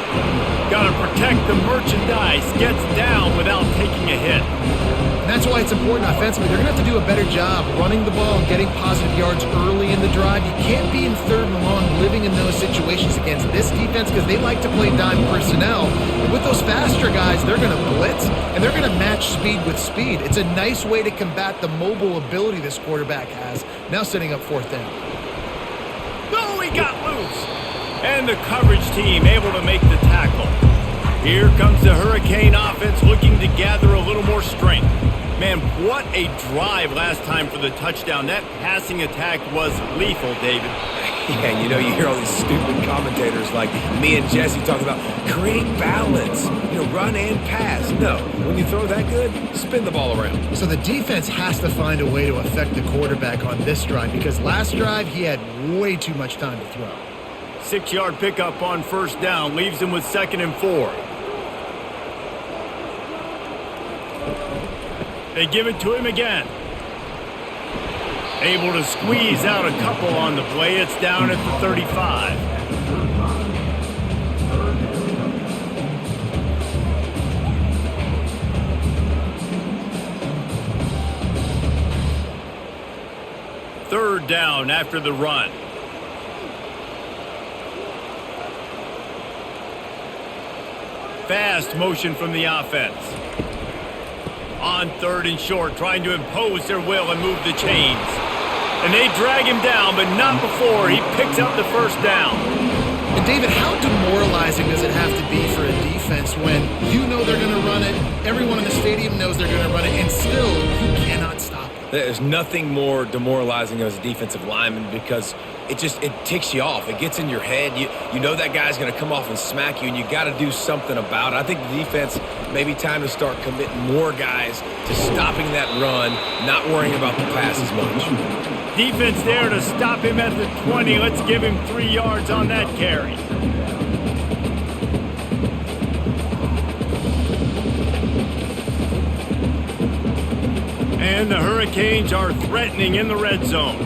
Got to protect the merchandise. Gets down without taking a hit. And that's why it's important offensively. They're going to have to do a better job running the ball and getting positive yards early in the drive. You can't be in third and long living in those situations against this defense because they like to play dime personnel. And with those faster guys, they're going to blitz, and they're going to match speed with speed. It's a nice way to combat the mobile ability this quarterback has. Now setting up fourth down. Oh, he got loose. And the coverage team able to make the tackle. Here comes the Hurricane offense looking to gather a little more strength. Man, what a drive last time for the touchdown. That passing attack was lethal, David. Yeah, and you hear all these stupid commentators like me and Jesse talking about create balance, run and pass. No, when you throw that good, spin the ball around. So the defense has to find a way to affect the quarterback on this drive because last drive he had way too much time to throw. 6-yard pickup on first down leaves him with 2nd and 4. They give it to him again. Able to squeeze out a couple on the play. It's down at the 35. Third down after the run. Fast motion from the offense. On 3rd and short, trying to impose their will and move the chains. And they drag him down, but not before he picks up the first down. And David, how demoralizing does it have to be for a defense when you know they're going to run it, everyone in the stadium knows they're going to run it, and still you cannot stop it? There's nothing more demoralizing as a defensive lineman because it ticks you off. It gets in your head. You know that guy's going to come off and smack you, and you got to do something about it. I think the defense maybe time to start committing more guys to stopping that run, not worrying about the pass as much. Defense there to stop him at the 20. Let's give him 3 yards on that carry. And the Hurricanes are threatening in the red zone.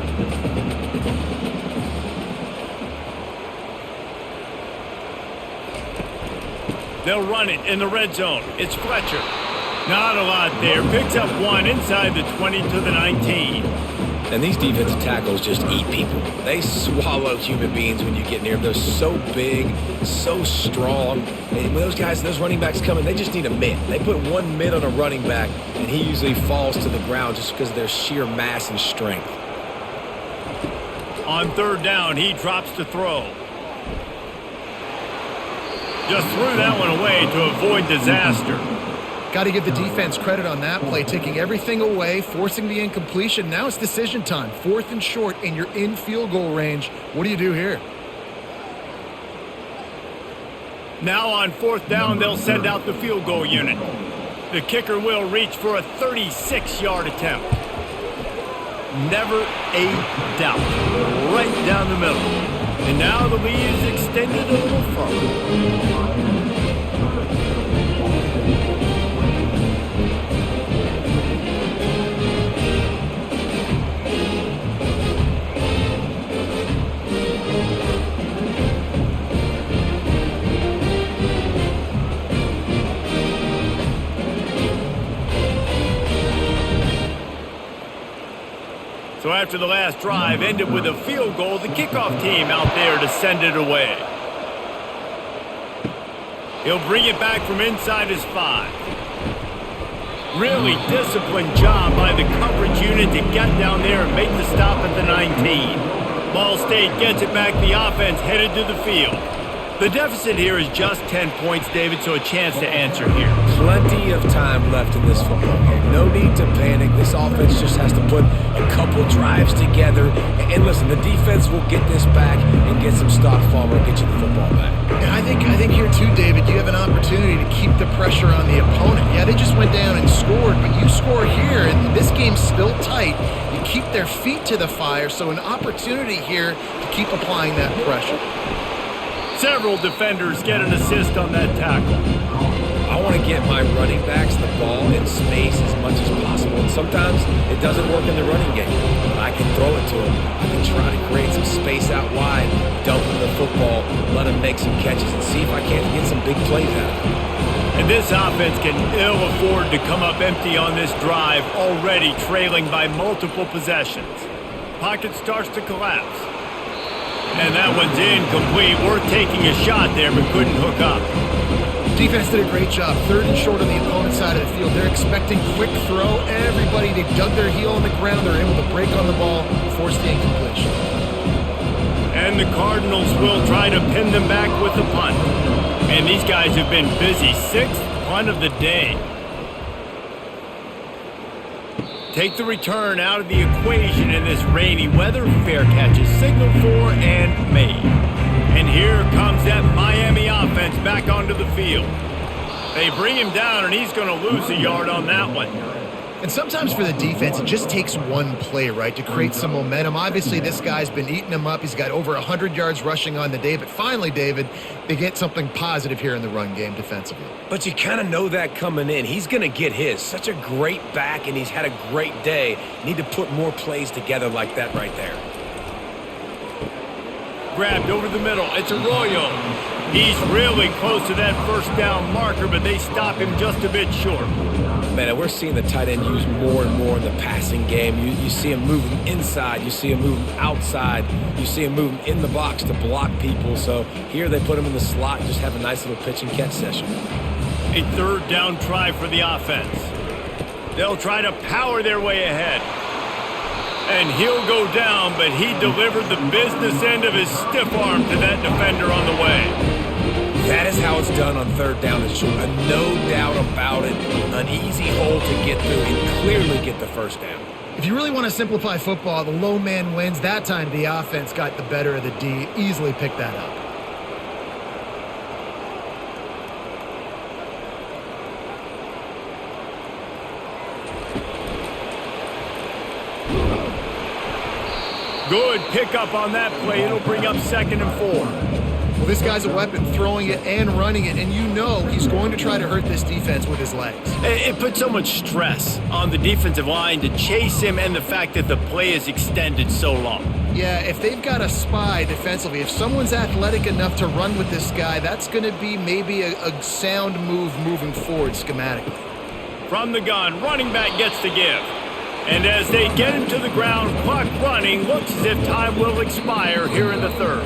They'll run it in the red zone. It's Fletcher. Not a lot there. Picks up 1 inside the 20 to the 19. And these defensive tackles just eat people. They swallow human beings when you get near them. They're so big, so strong. And when those guys, those running backs come in, they just need a mitt. They put 1 mitt on a running back, and he usually falls to the ground just because of their sheer mass and strength. On 3rd down, he drops to throw. Just threw that one away to avoid disaster. Got to give the defense credit on that play, taking everything away, forcing the incompletion. Now it's decision time. 4th and short, and you're in field goal range. What do you do here? Now on 4th down, they'll send out the field goal unit. The kicker will reach for a 36-yard attempt. Never a doubt. Right down the middle. And now the lead is extended a little further. So after the last drive ended with a field goal, the kickoff team out there to send it away. He'll bring it back from inside his 5. Really disciplined job by the coverage unit to get down there and make the stop at the 19. Ball State gets it back. The offense headed to the field. The deficit here is just 10 points, David, so a chance to answer here. Plenty of time left in this football game. No need to panic. This offense just has to put a couple drives together. And listen, the defense will get this back and get some stop form and get you the football back. And I think here too, David, you have an opportunity to keep the pressure on the opponent. Yeah, they just went down and scored, but you score here, and this game's still tight. You keep their feet to the fire, so an opportunity here to keep applying that pressure. Several defenders get an assist on that tackle. I want to get my running backs the ball in space as much as possible. And sometimes it doesn't work in the running game. But I can throw it to him. I can try to create some space out wide, dump him the football, let him make some catches, and see if I can't get some big plays out of him. And this offense can ill afford to come up empty on this drive, already trailing by multiple possessions. Pocket starts to collapse. And that one's incomplete. Worth taking a shot there, but couldn't hook up. Defense did a great job. 3rd and short on the opponent's side of the field. They're expecting quick throw. Everybody, they dug their heel on the ground. They're able to break on the ball, force the incompletion. And the Cardinals will try to pin them back with the punt. And these guys have been busy. 6th punt of the day. Take the return out of the equation in this rainy weather. Fair catch is signaled for and made. And here comes that Miami offense back onto the field. They bring him down, and he's going to lose a yard on that one. And sometimes for the defense, it just takes one play, right, to create some momentum. Obviously, this guy's been eating them up. He's got over 100 yards rushing on the day. But finally, David, they get something positive here in the run game defensively. But you kind of know that coming in. He's going to get his. Such a great back, and he's had a great day. Need to put more plays together like that right there. Grabbed over the middle. It's Arroyo. He's really close to that first down marker, but they stop him just a bit short. Man, and we're seeing the tight end used more and more in the passing game. You see him moving inside. You see him moving outside. You see him moving in the box to block people. So here they put him in the slot and just have a nice little pitch and catch session. A 3rd down try for the offense. They'll try to power their way ahead. And he'll go down, but he delivered the business end of his stiff arm to that defender on the way. That is how it's done on 3rd down. It's a no doubt about it. An easy hole to get through and clearly get the first down. If you really want to simplify football, the low man wins. That time the offense got the better of the D. Easily picked that up. Good pickup on that play. It'll bring up 2nd and 4. Well, this guy's a weapon, throwing it and running it, and you know he's going to try to hurt this defense with his legs. It puts so much stress on the defensive line to chase him, and the fact that the play is extended so long. Yeah, if they've got a spy defensively, if someone's athletic enough to run with this guy, that's going to be maybe a sound move moving forward schematically. From the gun, running back gets the give. And as they get him to the ground, clock running, looks as if time will expire here in the 3rd.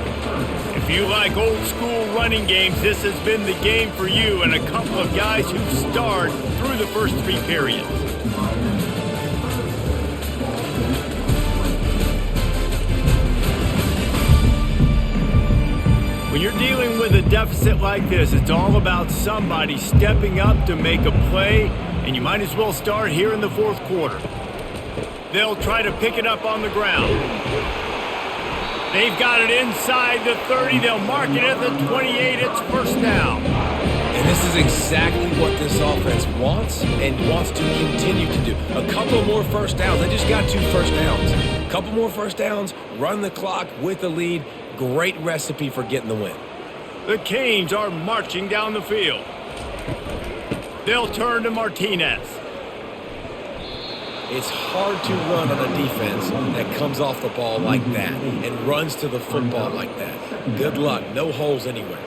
If you like old school running games, this has been the game for you and a couple of guys who've starred through the first 3 periods. When you're dealing with a deficit like this, it's all about somebody stepping up to make a play, and you might as well start here in the 4th quarter. They'll try to pick it up on the ground. They've got it inside the 30. They'll mark it at the 28. It's first down. And this is exactly what this offense wants and wants to continue to do. A couple more first downs. They just got 2 first downs. A couple more first downs, run the clock with the lead. Great recipe for getting the win. The Canes are marching down the field. They'll turn to Martinez. It's hard to run on a defense that comes off the ball like that and runs to the football like that. Good luck. No holes anywhere.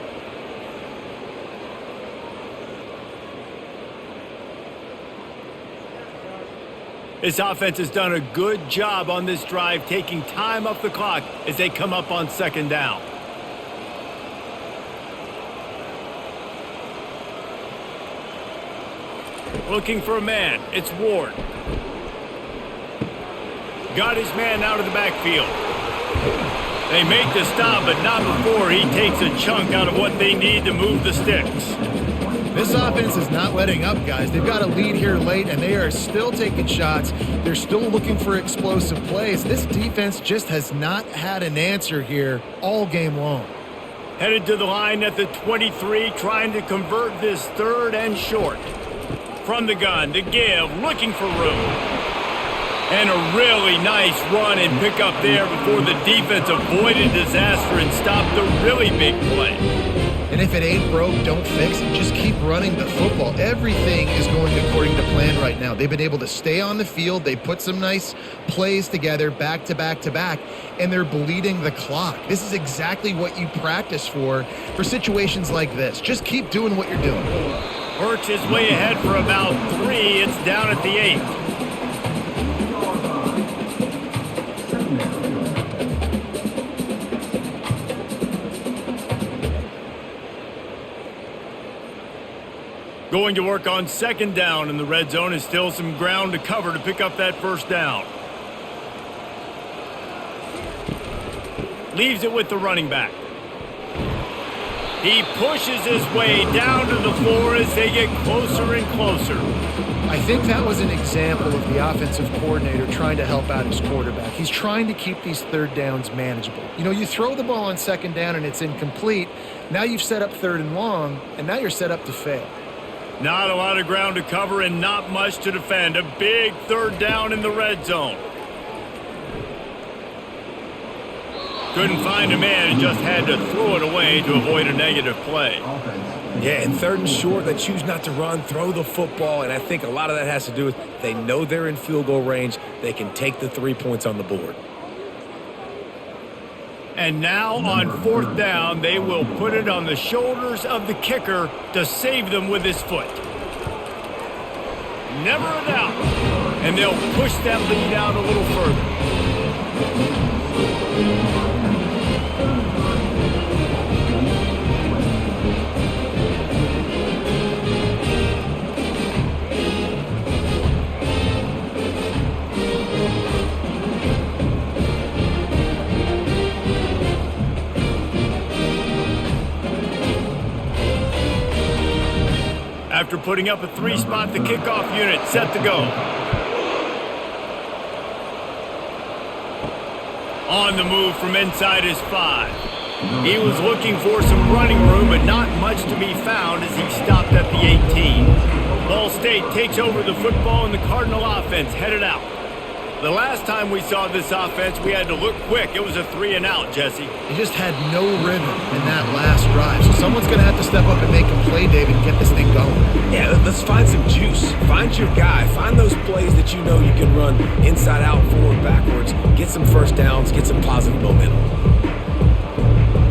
This offense has done a good job on this drive, taking time off the clock as they come up on 2nd down. Looking for a man. It's Ward. Got his man out of the backfield. They make the stop, but not before he takes a chunk out of what they need to move the sticks. This offense is not letting up, guys. They've got a lead here late, and they are still taking shots. They're still looking for explosive plays. This defense just has not had an answer here all game long. Headed to the line at the 23, trying to convert this 3rd and short. From the gun, to give, looking for room. And a really nice run and pickup there before the defense avoided disaster and stopped the really big play. And if it ain't broke, don't fix it. Just keep running the football. Everything is going according to plan right now. They've been able to stay on the field. They put some nice plays together back to back to back, and they're bleeding the clock. This is exactly what you practice for situations like this. Just keep doing what you're doing. Hurts is way ahead for about 3. It's down at the 8. Going to work on second down in the red zone is still some ground to cover to pick up that first down. Leaves it with the running back. He pushes his way down to the floor as they get closer and closer. I think that was an example of the offensive coordinator trying to help out his quarterback. He's trying to keep these third downs manageable. You know, you throw the ball on second down and it's incomplete. Now you've set up third and long, and now you're set up to fail. Not a lot of ground to cover and not much to defend. A big third down in the red zone. Couldn't find a man and just had to throw it away to avoid a negative play. Yeah, and third and short, they choose not to run, throw the football, and I think a lot of that has to do with they know they're in field goal range. They can take the 3 points on the board. And now on fourth down, they will put it on the shoulders of the kicker to save them with his foot. Never a doubt. And they'll push that lead out a little further. After putting up a 3-spot, the kickoff unit set to go. On the move from inside his 5. He was looking for some running room, but not much to be found as he stopped at the 18. Ball State takes over the football and the Cardinal offense headed out. The last time we saw this offense, we had to look quick. It was a 3-and-out, Jesse. He just had no rhythm in that last drive. So someone's going to have to step up and make a play, David, and get this thing going. Yeah, let's find some juice. Find your guy. Find those plays that you know you can run inside out, forward, backwards. Get some first downs. Get some positive momentum.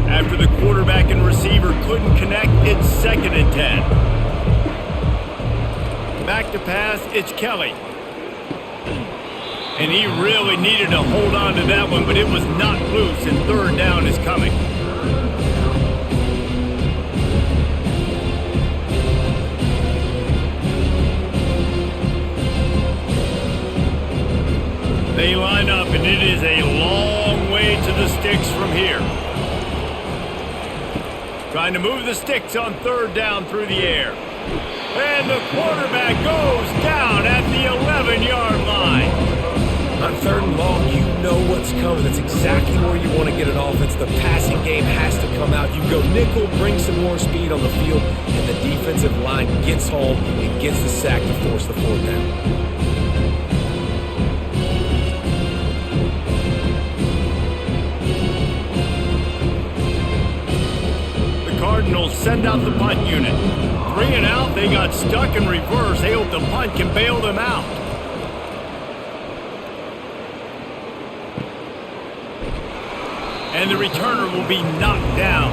After the quarterback and receiver couldn't connect, it's 2nd and 10. Back to pass, it's Kelly. And he really needed to hold on to that one, but it was not loose, and third down is coming. They line up, and it is a long way to the sticks from here. Trying to move the sticks on third down through the air. And the quarterback goes down at the 11-yard line. On third and long, you know what's coming. That's exactly where you want to get an offense. The passing game has to come out. You go nickel, bring some more speed on the field, and the defensive line gets home and gets the sack to force the fourth down. The Cardinals send out the punt unit. 3-and-out, they got stuck in reverse. They hope the punt can bail them out. And the returner will be knocked down.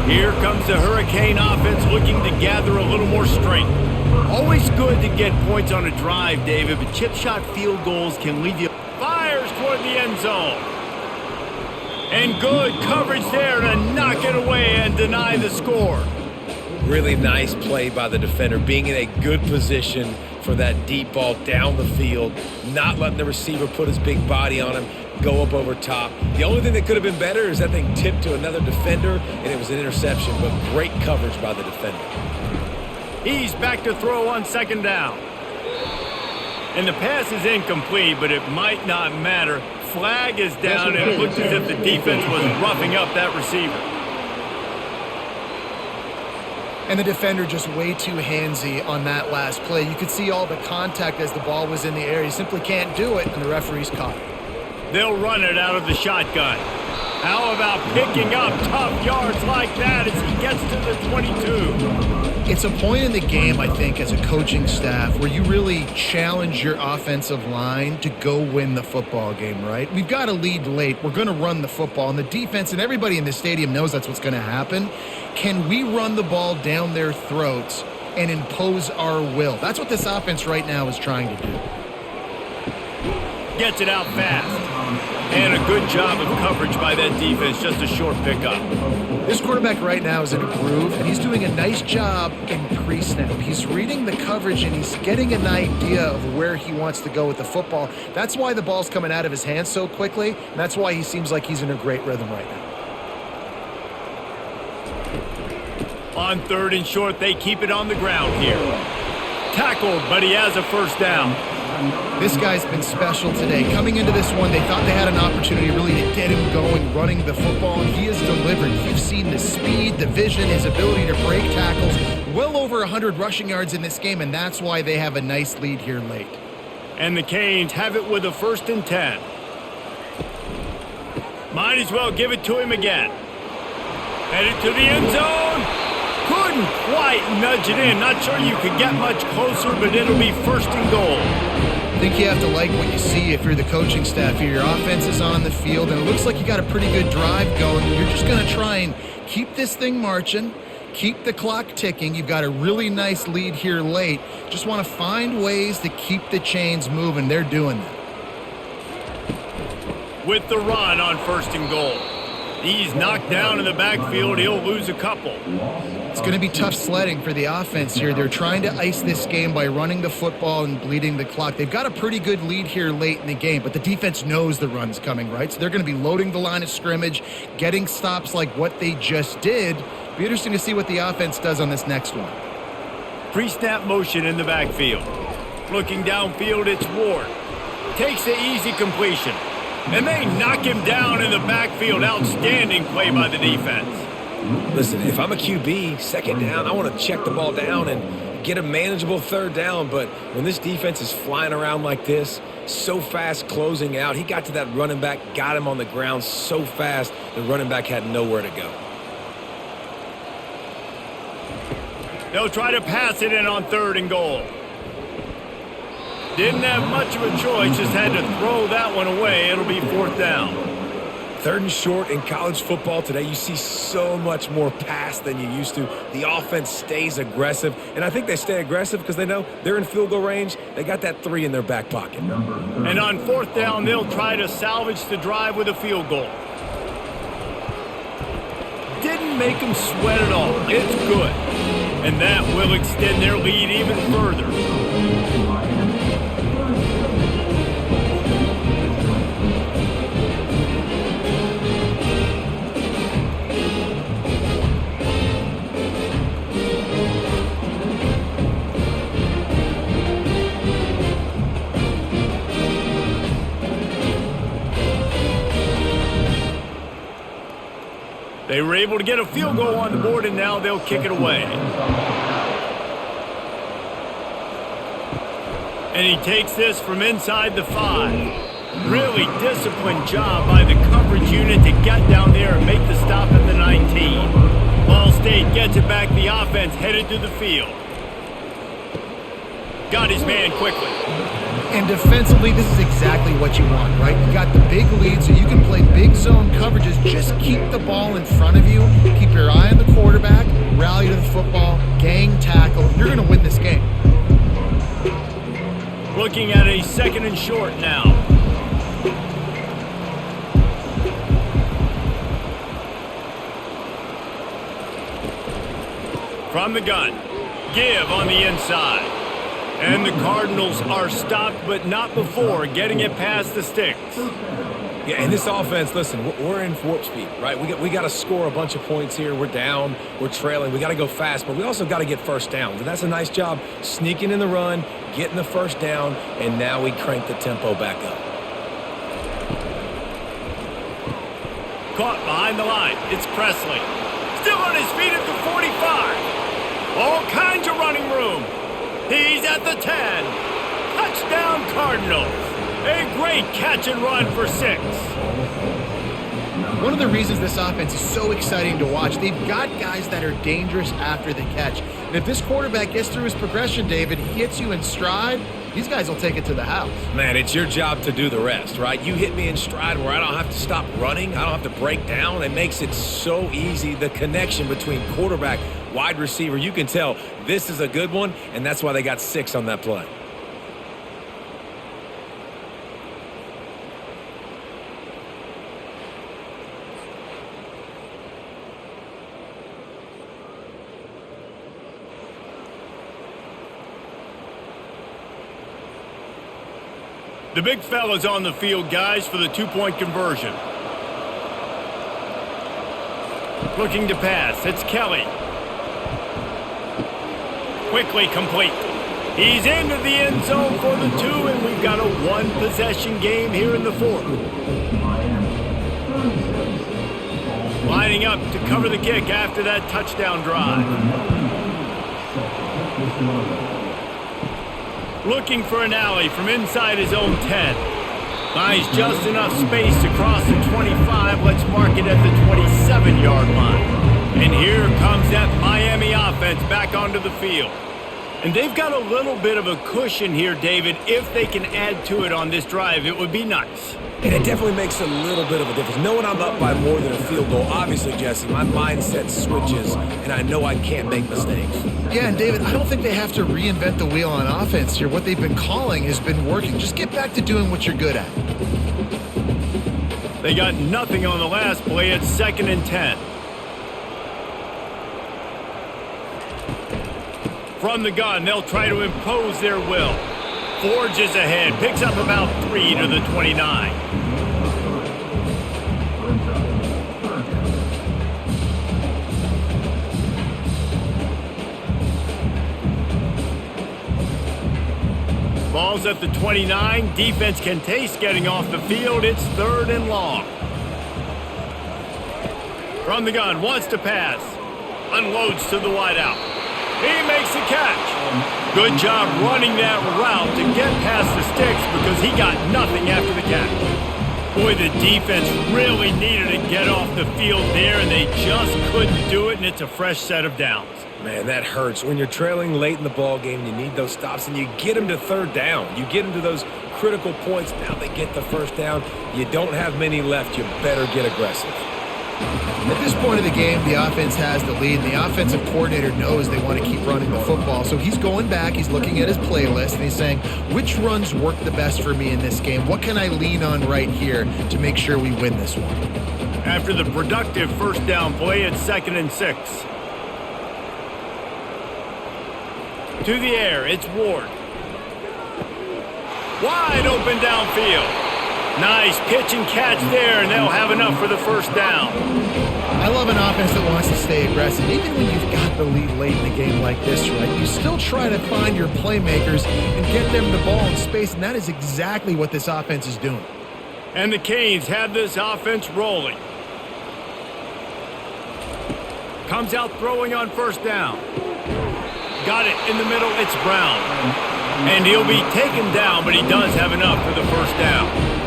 Here comes the Hurricane offense looking to gather a little more strength. Always good to get points on a drive, David, but chip shot field goals can leave you. Fires toward the end zone. And good coverage there to knock it away and deny the score. Really nice play by the defender, being in a good position for that deep ball down the field, not letting the receiver put his big body on him, go up over top. The only thing that could have been better is that thing tipped to another defender, and it was an interception, but great coverage by the defender. He's back to throw on 2nd down. And the pass is incomplete, but it might not matter. Flag is down, and it looks as if the defense was roughing up that receiver. And the defender just way too handsy on that last play. You could see all the contact as the ball was in the air. He simply can't do it, and the referee's caught it. They'll run it out of the shotgun. How about picking up tough yards like that as he gets to the 22? It's a point in the game, I think, as a coaching staff where you really challenge your offensive line to go win the football game, right? We've got a lead late. We're going to run the football. And the defense and everybody in the stadium knows that's what's going to happen. Can we run the ball down their throats and impose our will? That's what this offense right now is trying to do. Gets it out fast. And a good job of coverage by that defense, just a short pickup. This quarterback right now is in a groove, and he's doing a nice job in pre-snap. He's reading the coverage, and he's getting an idea of where he wants to go with the football. That's why the ball's coming out of his hands so quickly, and that's why he seems like he's in a great rhythm right now. On 3rd and short, they keep it on the ground here. Tackled, but he has a first down. This guy's been special today. Coming into this one, they thought they had an opportunity really to get him going, running the football, and he has delivered. You've seen the speed, the vision, his ability to break tackles. Well over 100 rushing yards in this game, and that's why they have a nice lead here late. And the Canes have it with a 1st and 10. Might as well give it to him again. Headed to the end zone. Couldn't quite nudge it in. Not sure you could get much closer, but it'll be 1st and goal. I think you have to like what you see if you're the coaching staff here. Your offense is on the field, and it looks like you got a pretty good drive going. You're just going to try and keep this thing marching, keep the clock ticking. You've got a really nice lead here late. Just want to find ways to keep the chains moving. They're doing that. With the run on 1st and goal. He's knocked down in the backfield. He'll lose a couple. It's going to be tough sledding for the offense here. They're trying to ice this game by running the football and bleeding the clock. They've got a pretty good lead here late in the game, but the defense knows the run's coming, right? So they're going to be loading the line of scrimmage, getting stops like what they just did. Be interesting to see what the offense does on this next one. Pre-snap motion in the backfield. Looking downfield, it's Ward. Takes the easy completion. And they knock him down in the backfield. Outstanding play by the defense. Listen, if I'm a QB, 2nd down, I want to check the ball down and get a manageable 3rd down. But when this defense is flying around like this, so fast closing out, he got to that running back, got him on the ground so fast, the running back had nowhere to go. They'll try to pass it in on 3rd and goal. Didn't have much of a choice, just had to throw that one away. It'll be 4th down. 3rd and short in college football today, you see so much more pass than you used to. The offense stays aggressive, and I think they stay aggressive because they know they're in field goal range. They got that 3 in their back pocket. And on 4th down, they'll try to salvage the drive with a field goal. Didn't make them sweat at all. It's good. And that will extend their lead even further. They were able to get a field goal on the board, and now they'll kick it away. And he takes this from inside the 5. Really disciplined job by the coverage unit to get down there and make the stop at the 19. Ball State gets it back. The offense headed to the field. Got his man quickly. And defensively, this is exactly what you want, right? You got the big lead, so you can play big zone coverages. Just keep the ball in front of you. Keep your eye on the quarterback. Rally to the football. Gang tackle. You're going to win this game. Looking at a 2nd and short now. From the gun. Give on the inside. And the Cardinals are stopped, but not before getting it past the sticks. Yeah, and this offense, listen, we're in warp speed, right? We got to score a bunch of points here. We're down, we're trailing. We got to go fast, but we also got to get first downs. And that's a nice job sneaking in the run, getting the first down, and now we crank the tempo back up. Caught behind the line. It's Presley. Still on his feet at the 45. All kinds of running room. He's at the 10. Touchdown Cardinals. A great catch and run for 6. One of the reasons this offense is so exciting to watch, they've got guys that are dangerous after the catch. And if this quarterback gets through his progression, David, he hits you in stride, these guys will take it to the house. Man, it's your job to do the rest, right? You hit me in stride where I don't have to stop running. I don't have to break down. It makes it so easy. The connection between quarterback, wide receiver, you can tell this is a good one, and that's why they got 6 on that play. The big fella's on the field, guys, for the 2-point conversion. Looking to pass. It's Kelly. Quickly complete. He's into the end zone for the 2, and we've got a 1-possession game here in the 4th. Lining up to cover the kick after that touchdown drive. Looking for an alley from inside his own 10. Finds just enough space to cross the 25. Let's mark it at the 27-yard line. And here comes that Miami offense back onto the field. And they've got a little bit of a cushion here, David. If they can add to it on this drive, it would be nice. And it definitely makes a little bit of a difference. Knowing I'm up by more than a field goal, obviously, Jesse, my mindset switches, and I know I can't make mistakes. Yeah, and David, I don't think they have to reinvent the wheel on offense here. What they've been calling has been working. Just get back to doing what you're good at. They got nothing on the last play. It's 2nd and 10. From the gun, they'll try to impose their will. Forges ahead, picks up about 3 to the 29. Ball's at the 29. Defense can taste getting off the field. It's 3rd and long. From the gun, wants to pass. Unloads to the wideout. He makes the catch. Good job running that route to get past the sticks because he got nothing after the catch. Boy, the defense really needed to get off the field there, and they just couldn't do it, and it's a fresh set of downs. Man, that hurts. When you're trailing late in the ball game, you need those stops, and you get them to 3rd down. You get them to those critical points. Now they get the 1st down. You don't have many left. You better get aggressive. At this point of the game, the offense has the lead, and the offensive coordinator knows they want to keep running the football. So he's going back, he's looking at his playlist, and he's saying, which runs work the best for me in this game? What can I lean on right here to make sure we win this one? After the productive 1st down play, it's 2nd and 6. To the air, it's Ward. Wide open downfield. Nice pitch and catch there, and they'll have enough for the 1st down. I love an offense that wants to stay aggressive. Even when you've got the lead late in the game like this, right, you still try to find your playmakers and get them the ball in space, and that is exactly what this offense is doing. And the Canes have this offense rolling. Comes out throwing on 1st down. Got it in the middle, it's Brown. And he'll be taken down, but he does have enough for the 1st down.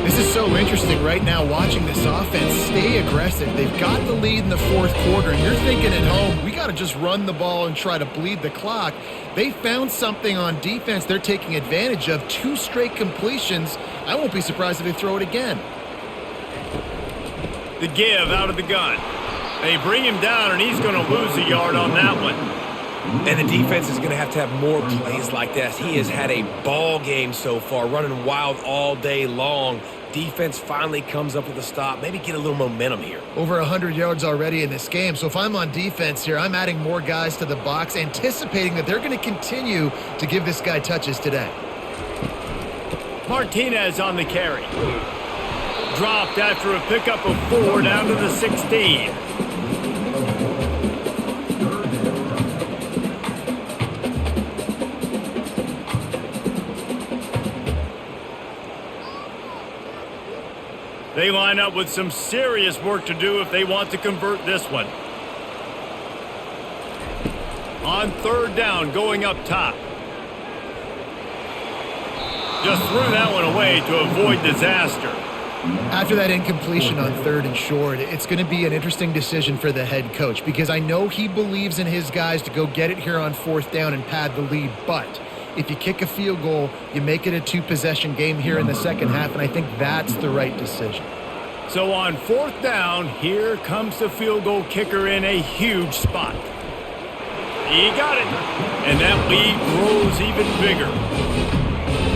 This is so interesting right now watching this offense stay aggressive. They've got the lead in the 4th quarter, and you're thinking at home, we got to just run the ball and try to bleed the clock. They found something on defense they're taking advantage of. 2 straight completions. I won't be surprised if they throw it again. The give out of the gun. They bring him down, and he's going to lose a yard on that one. And the defense is going to have more plays like this. He has had a ball game so far, running wild all day long. Defense finally comes up with a stop. Maybe get a little momentum here. Over 100 yards already in this game. So if I'm on defense here, I'm adding more guys to the box, anticipating that they're going to continue to give this guy touches today. Martinez on the carry. Dropped after a pickup of 4 down to the 16. They line up with some serious work to do if they want to convert this one. On third down, going up top. Just threw that one away to avoid disaster. After that incompletion on third and short, it's going to be an interesting decision for the head coach because I know he believes in his guys to go get it here on fourth down and pad the lead, but if you kick a field goal, you make it a two-possession game here in the second half, and I think that's the right decision. So on fourth down, here comes the field goal kicker in a huge spot. He got it, and that lead grows even bigger.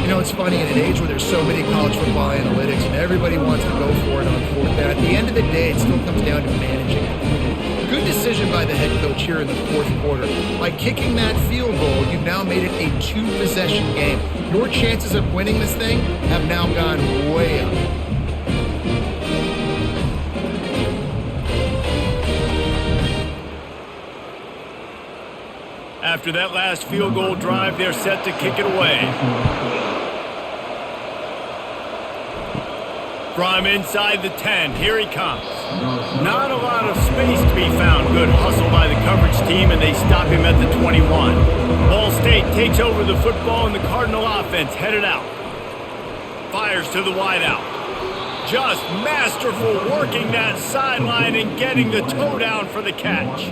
You know, it's funny, in an age where there's so many college football analytics and everybody wants to go for it on fourth down, at the end of the day, it still comes down to managing it. Good decision by the head coach here in the fourth quarter. By kicking that field goal, you've now made it a two-possession game. Your chances of winning this thing have now gone way up. After that last field goal drive, they're set to kick it away. From inside the 10, here he comes. Not a lot of space to be found. Good hustle by the coverage team, and they stop him at the 21. Ball State takes over the football, and the Cardinal offense headed out. Fires to the wideout. Just masterful working that sideline and getting the toe down for the catch.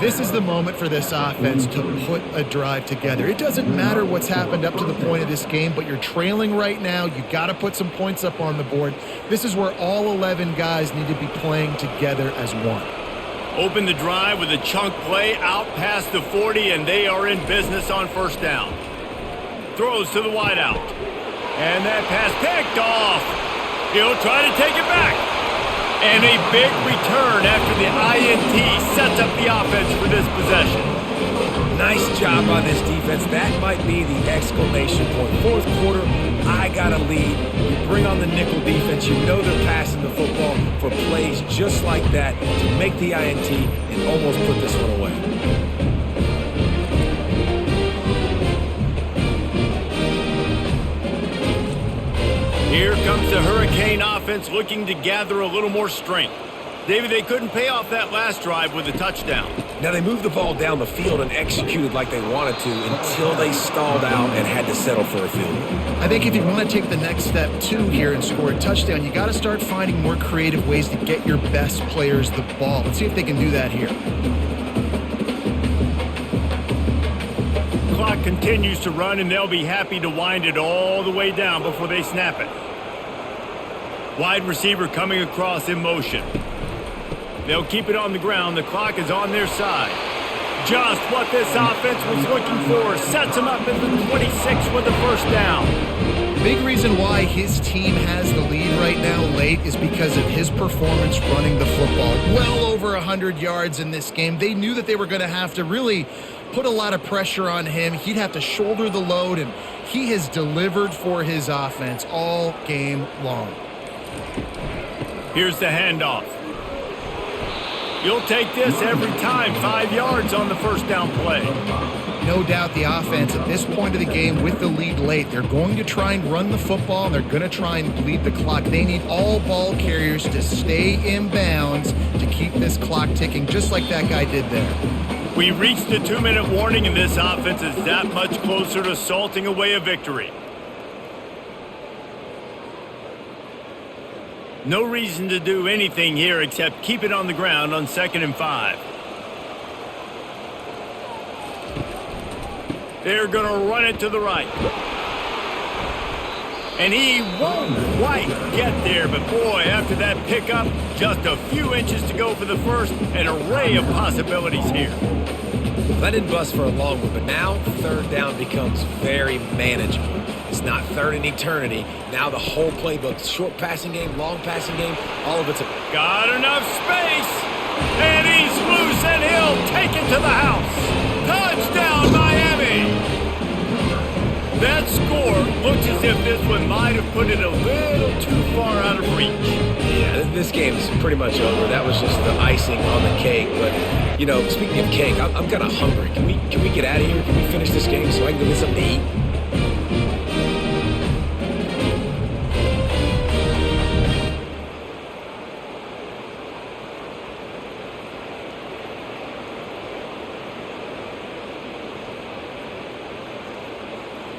This is the moment for this offense to put a drive together. It doesn't matter what's happened up to the point of this game, but you're trailing right now. You got to put some points up on the board. This is where all 11 guys need to be playing together as one. Open the drive with a chunk play out past the 40, and they are in business on first down. Throws to the wideout. And that pass picked off. He'll try to take it back. And a big return after the INT sets up the offense for this possession. Nice job on this defense. That might be the exclamation point. Fourth quarter, I got a lead. You bring on the nickel defense. You know they're passing the football for plays just like that to make the INT and almost put this one away. Here comes the Hurricane offense looking to gather a little more strength. David, they couldn't pay off that last drive with a touchdown. Now, they moved the ball down the field and executed like they wanted to until they stalled out and had to settle for a field goal. I think if you want to take the next step, too, here and score a touchdown, you got to start finding more creative ways to get your best players the ball. Let's see if they can do that here. Clock continues to run, and they'll be happy to wind it all the way down before they snap it. Wide receiver coming across in motion. They'll keep it on the ground. The clock is on their side. Just what this offense was looking for. Sets them up at the 26 with the first down. Big reason why his team has the lead right now late is because of his performance running the football. Well over 100 yards in this game. They knew that they were going to have to really put a lot of pressure on him. He'd have to shoulder the load, and he has delivered for his offense all game long. Here's the handoff. You'll take this every time. 5 yards on the first down play. No doubt the offense at this point of the game with the lead late, they're going to try and run the football, and they're going to try and bleed the clock. They need all ball carriers to stay in bounds to keep this clock ticking, just like that guy did there. We reached the 2-minute warning, and this offense is that much closer to salting away a victory. No reason to do anything here except keep it on the ground on 2nd and 5. They're going to run it to the right. And he won't quite get there, but boy, after that pickup, just a few inches to go for the first, an array of possibilities here. That didn't bust for a long one, but now third down becomes very manageable. It's not third in eternity. Now the whole playbook, short passing game, long passing game, all of it's got enough space, and he's loose, and he'll take it to the house. Touchdown, Miami! That score looks as if this one might have put it a little too far out of reach. Yeah, this game's pretty much over. That was just the icing on the cake. But, you know, speaking of cake, I'm kind of hungry. Can we get out of here? Can we finish this game so I can go get something to eat?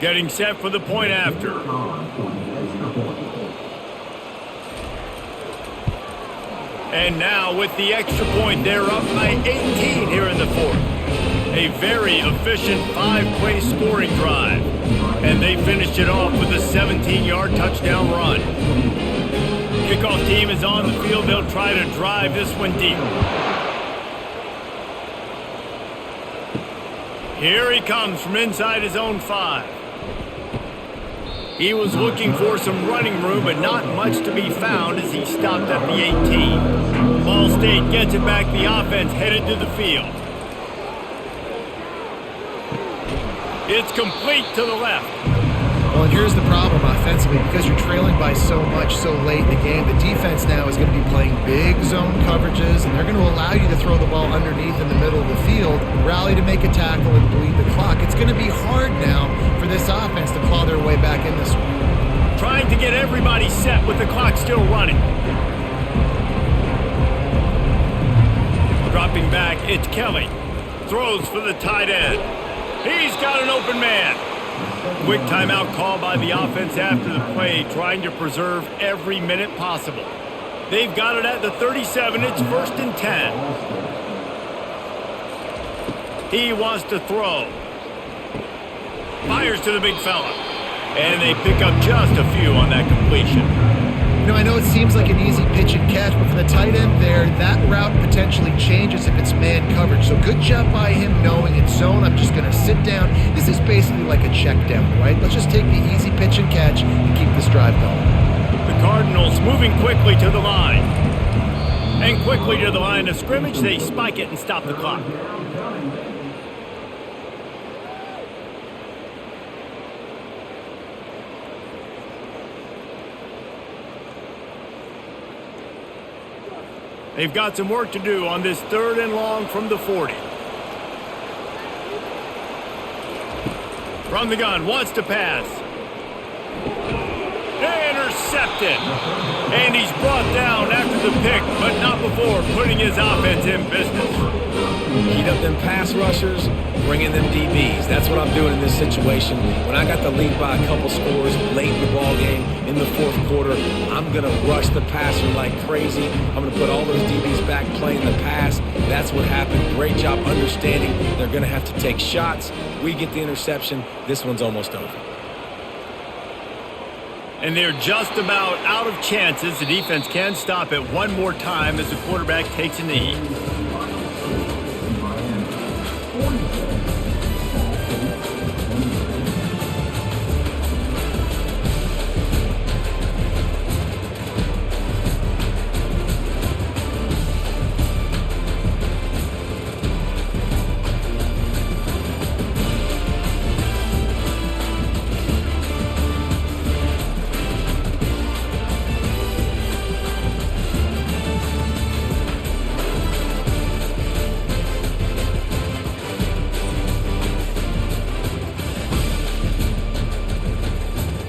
Getting set for the point after. And now with the extra point, they're up by 18 here in the fourth. A very efficient 5-play scoring drive. And they finished it off with a 17-yard touchdown run. Kickoff team is on the field. They'll try to drive this one deep. Here he comes from inside his own 5. He was looking for some running room, but not much to be found as he stopped at the 18. Ball State gets it back. The offense headed to the field. It's complete to the left. Well, and here's the problem offensively. Because you're trailing by so much so late in the game, the defense now is going to be playing big zone coverages, and they're going to allow you to throw the ball underneath in the middle of the field, rally to make a tackle, and bleed the clock. It's going to be hard now for this offense to claw their way back in this one. Trying to get everybody set with the clock still running. Dropping back, it's Kelly. Throws for the tight end. He's got an open man. Quick timeout call by the offense after the play, trying to preserve every minute possible. They've got it at the 37. It's 1st and 10. He wants to throw. Fires to the big fella. And they pick up just a few on that completion. You know, I know it seems like an easy pitch and catch, but for the tight end there, that route potentially changes if it's man coverage. So good job by him knowing it's zone. I'm just going to sit down. This is basically like a check down, right? Let's just take the easy pitch and catch and keep this drive going. The Cardinals moving quickly to the line. And quickly to the line of scrimmage, they spike it and stop the clock. They've got some work to do on this 3rd and long from the 40. From the gun, wants to pass. Intercepted. And he's brought down after the pick, but not before putting his offense in business. Heat up them pass rushers, bring in them DBs. That's what I'm doing in this situation. When I got the lead by a couple scores late in the ball game, in the 4th quarter, I'm going to rush the passer like crazy. I'm going to put all those DBs back playing the pass. That's what happened. Great job understanding they're going to have to take shots. We get the interception. This one's almost over. And they're just about out of chances. The defense can stop it one more time as the quarterback takes a knee.